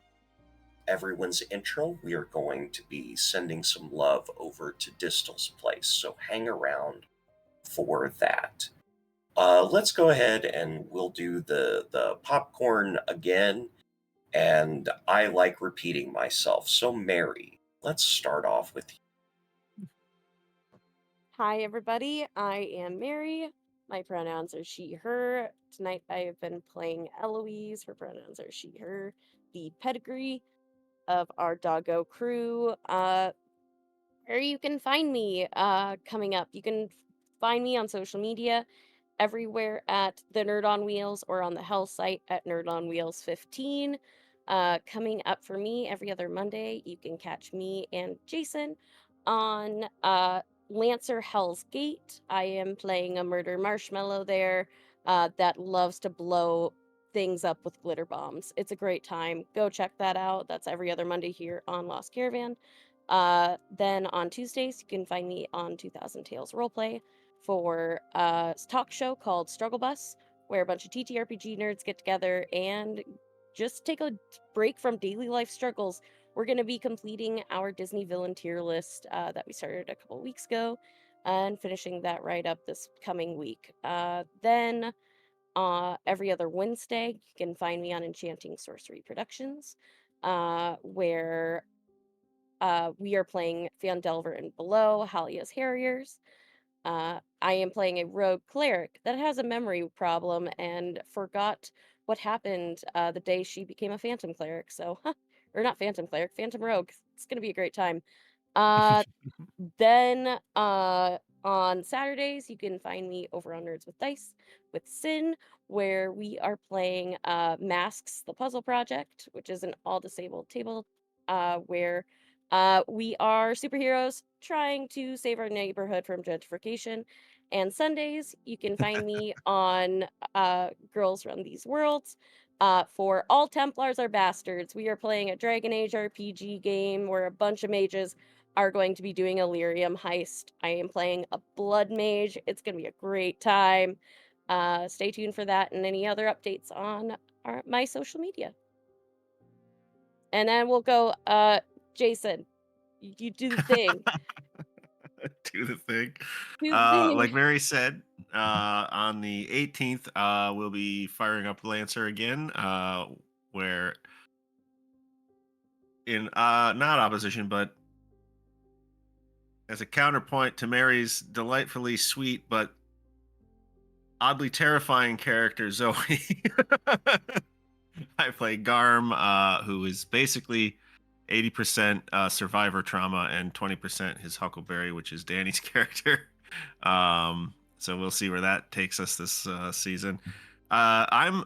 everyone's intro, we are going to be sending some love over to Distal's place, so hang around for that. Let's go ahead and we'll do the popcorn again, and I like repeating myself. So Mary, let's start off with you. Hi, everybody. I am Mary. My pronouns are she, her. Tonight I have been playing Eloise. Her pronouns are she, her. The pedigree of our doggo crew. Where you can find me coming up. You can find me on social media everywhere at the Nerd on Wheels or on the Hell site at Nerd on Wheels 15. Coming up for me every other Monday, you can catch me and Jason on Lancer Hell's Gate. I am playing a murder marshmallow there that loves to blow things up with glitter bombs. It's a great time. Go check that out. That's every other Monday here on Lost Caravan. Then on Tuesdays, you can find me on 2000 Tales Roleplay for a talk show called Struggle Bus, where a bunch of TTRPG nerds get together and just take a break from daily life struggles. We're going to be completing our Disney villain tier list that we started a couple weeks ago and finishing that right up this coming week. Then every other Wednesday, you can find me on Enchanting Sorcery Productions, where we are playing Fandelver and Below, Halia's Harriers. I am playing a rogue cleric that has a memory problem and forgot what happened the day she became a phantom cleric. So, or not phantom cleric, phantom rogue. It's gonna be a great time. Then on Saturdays, you can find me over on Nerds with Dice, with Sin, where we are playing Masks, the Puzzle Project, which is an all-disabled table where we are superheroes trying to save our neighborhood from gentrification. And Sundays, you can find me on Girls Run These Worlds. For All Templars Are Bastards, we are playing a Dragon Age RPG game where a bunch of mages are going to be doing a lyrium heist. I am playing a blood mage. It's going to be a great time. Stay tuned for that and any other updates on my social media. And then we'll go, Jason, you do the thing. Do the thing. Do the thing. Like Mary said, on the 18th, we'll be firing up Lancer again, where in not opposition, but as a counterpoint to Mary's delightfully sweet but oddly terrifying character Zoe. I play Garm, who is basically 80% survivor trauma and 20% his Huckleberry, which is Danny's character. So we'll see where that takes us this season. I'm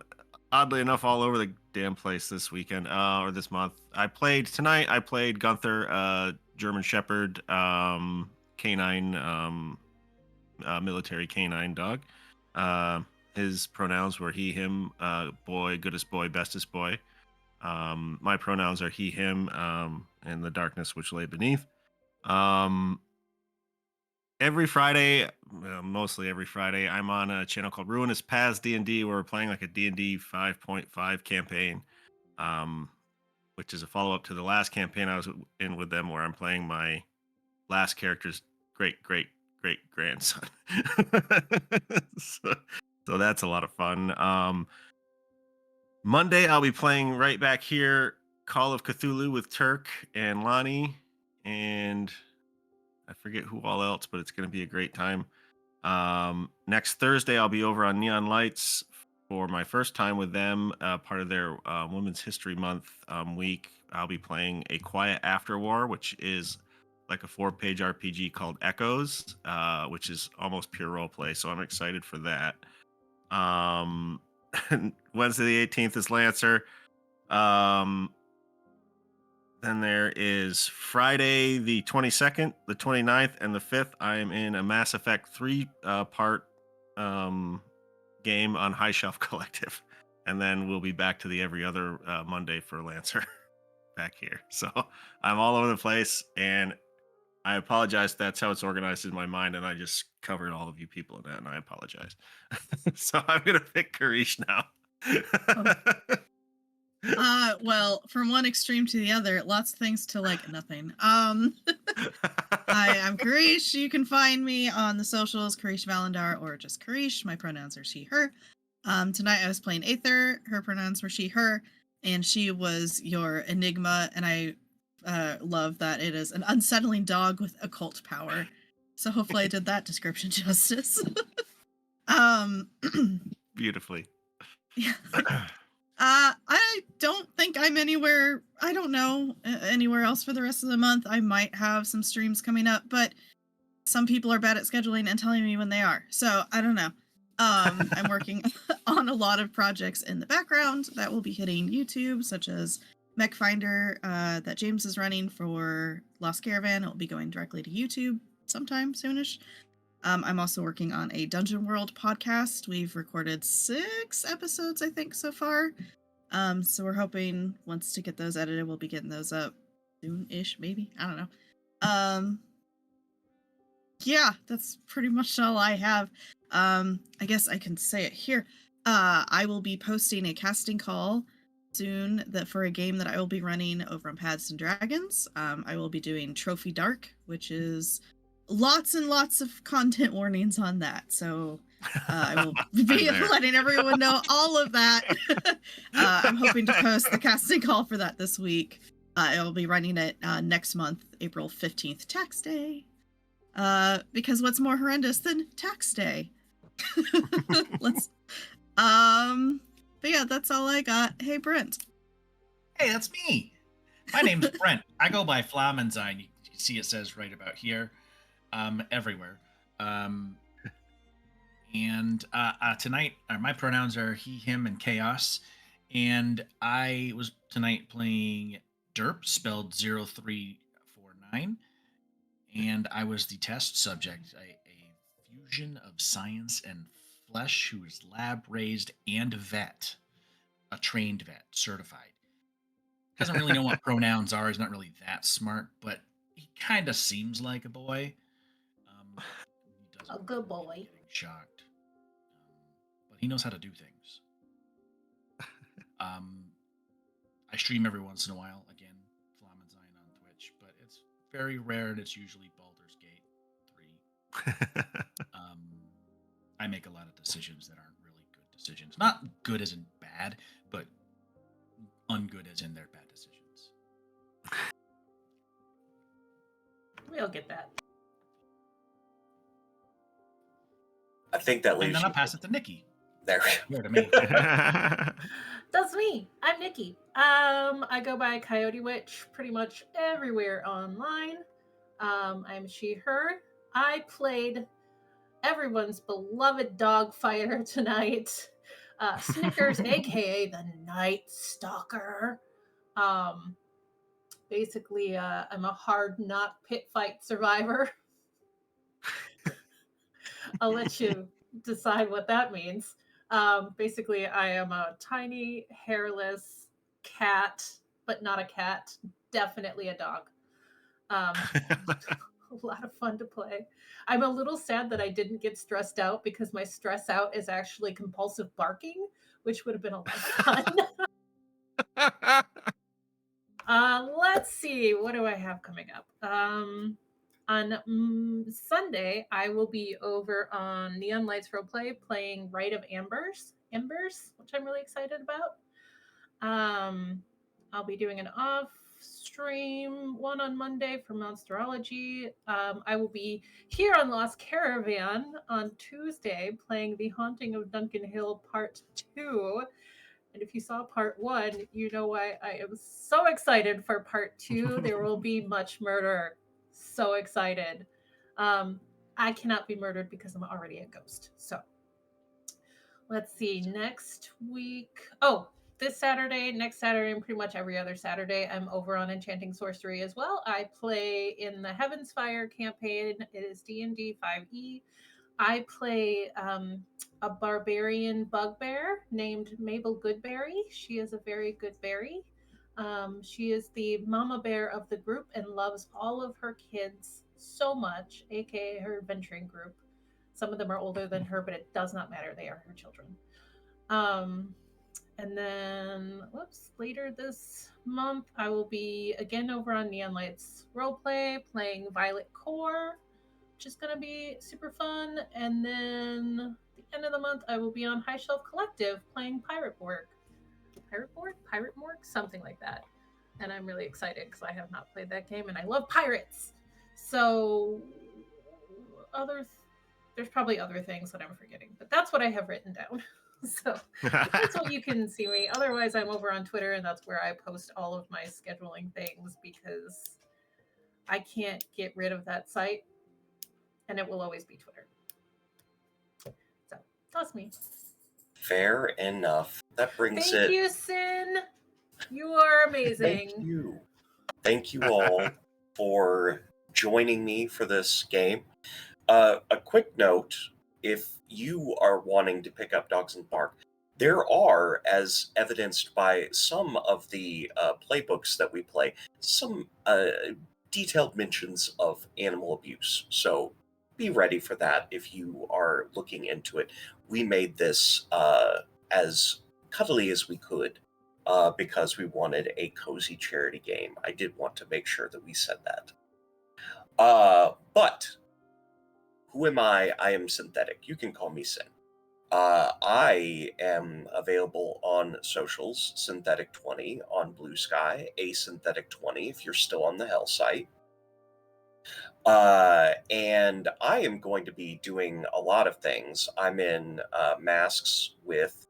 oddly enough all over the damn place this weekend or this month. I played Gunther, German Shepherd, canine, military canine dog. His pronouns were he, him, boy, goodest boy, bestest boy. My pronouns are he, him, and the darkness which lay beneath. Every Friday, mostly every Friday, I'm on a channel called Ruinous Paths D&D, where we're playing like a D&D 5.5 campaign, which is a follow-up to the last campaign I was in with them, where I'm playing my last character's great-great-great-grandson. So that's a lot of fun. Monday, I'll be playing right back here Call of Cthulhu with Turk and Lonnie, and I forget who all else, but it's going to be a great time. Next Thursday, I'll be over on Neon Lights for my first time with them, part of their Women's History Month week. I'll be playing A Quiet After War, which is like a 4-page RPG called Echoes, which is almost pure role play. So I'm excited for that. Wednesday the 18th is Lancer. Then there is Friday the 22nd, the 29th, and the 5th. I am in a Mass Effect 3-part game on High Shelf Collective. And then we'll be back to the every other Monday for Lancer back here. So I'm all over the place, and I apologize. That's how it's organized in my mind, and I just covered all of you people in that, and I apologize. So I'm going to pick Karish now. Well, from one extreme to the other, lots of things to like nothing. Hi, I'm Karish. You can find me on the socials, Karish Valendar, or just Karish. My pronouns are she, her. Tonight I was playing Aether. Her pronouns were she, her, and she was your Enigma, and I love that it is an unsettling dog with occult power. So hopefully I did that description justice. Beautifully. Yeah. I don't think I'm anywhere. I don't know anywhere else for the rest of the month. I might have some streams coming up, but some people are bad at scheduling and telling me when they are. So I don't know. I'm working on a lot of projects in the background that will be hitting YouTube, such as Mech Finder that James is running for Lost Caravan. It will be going directly to YouTube sometime soonish. I'm also working on a Dungeon World podcast. We've recorded 6 episodes, I think, so far. So we're hoping once to get those edited, we'll be getting those up soon-ish, maybe. I don't know. Yeah, that's pretty much all I have. I guess I can say it here. I will be posting a casting call soon for a game that I will be running over on Paths and Dragons. I will be doing Trophy Dark, which is lots and lots of content warnings on that. So I will be letting everyone know all of that. I'm hoping to post the casting call for that this week. I will be running it next month, April 15th, tax day. Because what's more horrendous than tax day? But yeah, that's all I got. Hey, Brent. Hey, that's me. My name's Brent. I go by Flamenzine. You see it says right about here, everywhere. And tonight, my pronouns are he, him, and chaos. And I was tonight playing Derp, spelled 0349. And I was the test subject, a fusion of science and flesh who is lab raised and vet, a trained vet, certified. Doesn't really know what pronouns are. He's not really that smart, but he kind of seems like a boy. He doesn't A good really boy. getting shocked, but he knows how to do things. I stream every once in a while. Again, Flamin Zion on Twitch, but it's very rare, and it's usually Baldur's Gate 3. I make a lot of decisions that aren't really good decisions. Not good as in bad, but ungood as in they're bad decisions. We'll get that. I think that And leaves then you. I'll pass it to Nikki. There. Here to me. That's me. I'm Nikki. I go by Coyote Witch pretty much everywhere online. I'm she, her. I played everyone's beloved dog fighter tonight, Snickers, aka the Night Stalker. Basically, I'm a hard knock pit fight survivor. I'll let you decide what that means. Basically, I am a tiny, hairless cat, but not a cat. Definitely a dog. A lot of fun to play. I'm a little sad that I didn't get stressed out because my stress out is actually compulsive barking, which would have been a lot of fun. Let's see. What do I have coming up? On Sunday, I will be over on Neon Lights Roleplay playing Rite of Embers, which I'm really excited about. I'll be doing an off stream one on Monday for Monsterology. I will be here on Lost Caravan on Tuesday playing The Haunting of Duncan Hill Part 2. And if you saw part 1, you know why I am so excited for part 2. There will be much murder. So excited. I cannot be murdered because I'm already a ghost. So let's see. Next week. Oh, this Saturday, next Saturday, and pretty much every other Saturday, I'm over on Enchanting Sorcery as well. I play in the Heaven's Fire campaign. It is D&D 5e. I play a barbarian bugbear named Mabel Goodberry. She is a very good berry. She is the mama bear of the group and loves all of her kids so much, aka her adventuring group. Some of them are older than her, but it does not matter. They are her children. And then, later this month, I will be again over on Neon Lights Roleplay playing Violet Core, which is going to be super fun. And then the end of the month, I will be on High Shelf Collective playing Pirate Morgue, something like that. And I'm really excited because I have not played that game and I love pirates. So there's probably other things that I'm forgetting, but that's what I have written down. So that's what you can see me. Otherwise, I'm over on Twitter, and that's where I post all of my scheduling things because I can't get rid of that site, and it will always be Twitter. So that's me. Fair enough. That brings it. Thank you, Sin. You are amazing. Thank you. Thank you all for joining me for this game. A quick note, if you are wanting to pick up Dogs and Bark, there are, as evidenced by some of the playbooks that we play, some detailed mentions of animal abuse. So be ready for that if you are looking into it. We made this as cuddly as we could because we wanted a cozy charity game. I did want to make sure that we said that. But who am I? I am Synthetic. You can call me Sin. I am available on socials, Synthetic20 on Blue Sky, Asynthetic20 if you're still on the Hell site. And I am going to be doing a lot of things. I'm in Masks with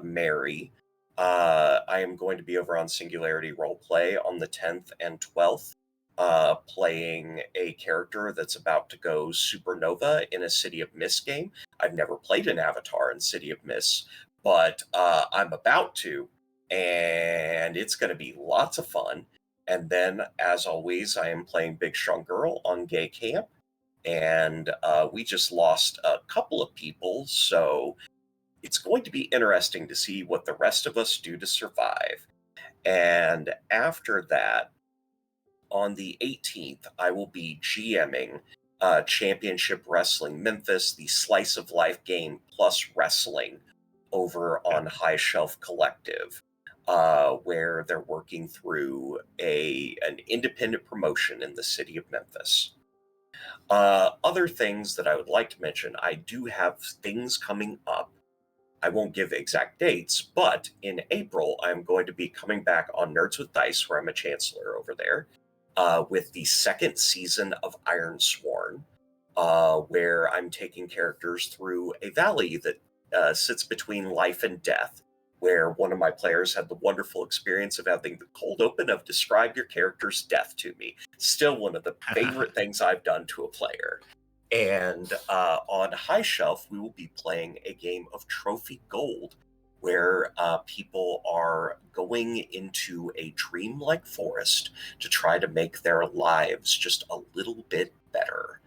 Mary. I am going to be over on Singularity Roleplay on the 10th and 12th. playing a character that's about to go supernova in a City of Mist game. I've never played an avatar in City of Mist, but I'm about to, and it's going to be lots of fun. And then, as always, I am playing Big Strong Girl on Gay Camp, and we just lost a couple of people, so it's going to be interesting to see what the rest of us do to survive. And after that, on the 18th, I will be GMing Championship Wrestling Memphis, the slice of life game plus wrestling over on High Shelf Collective, where they're working through an independent promotion in the city of Memphis. Other things that I would like to mention, I do have things coming up. I won't give exact dates, but in April, I'm going to be coming back on Nerds with Dice, where I'm a chancellor over there, with the second season of Iron Sworn, where I'm taking characters through a valley that sits between life and death, where one of my players had the wonderful experience of having the cold open of describe your character's death to me. Still one of the favorite things I've done to a player. And on High Shelf, we will be playing a game of Trophy Gold, where people are going into a dreamlike forest to try to make their lives just a little bit better.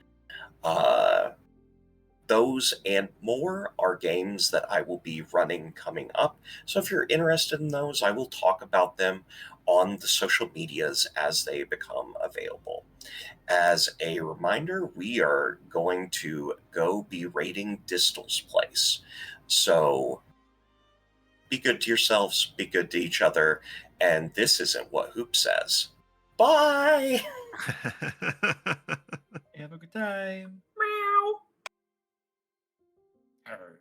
Those and more are games that I will be running coming up. So if you're interested in those, I will talk about them on the social medias as they become available. As a reminder, we are going to go be raiding Distal's place. So be good to yourselves, be good to each other, and this isn't what Hoop says. Bye! Have a good time. Meow. Arr.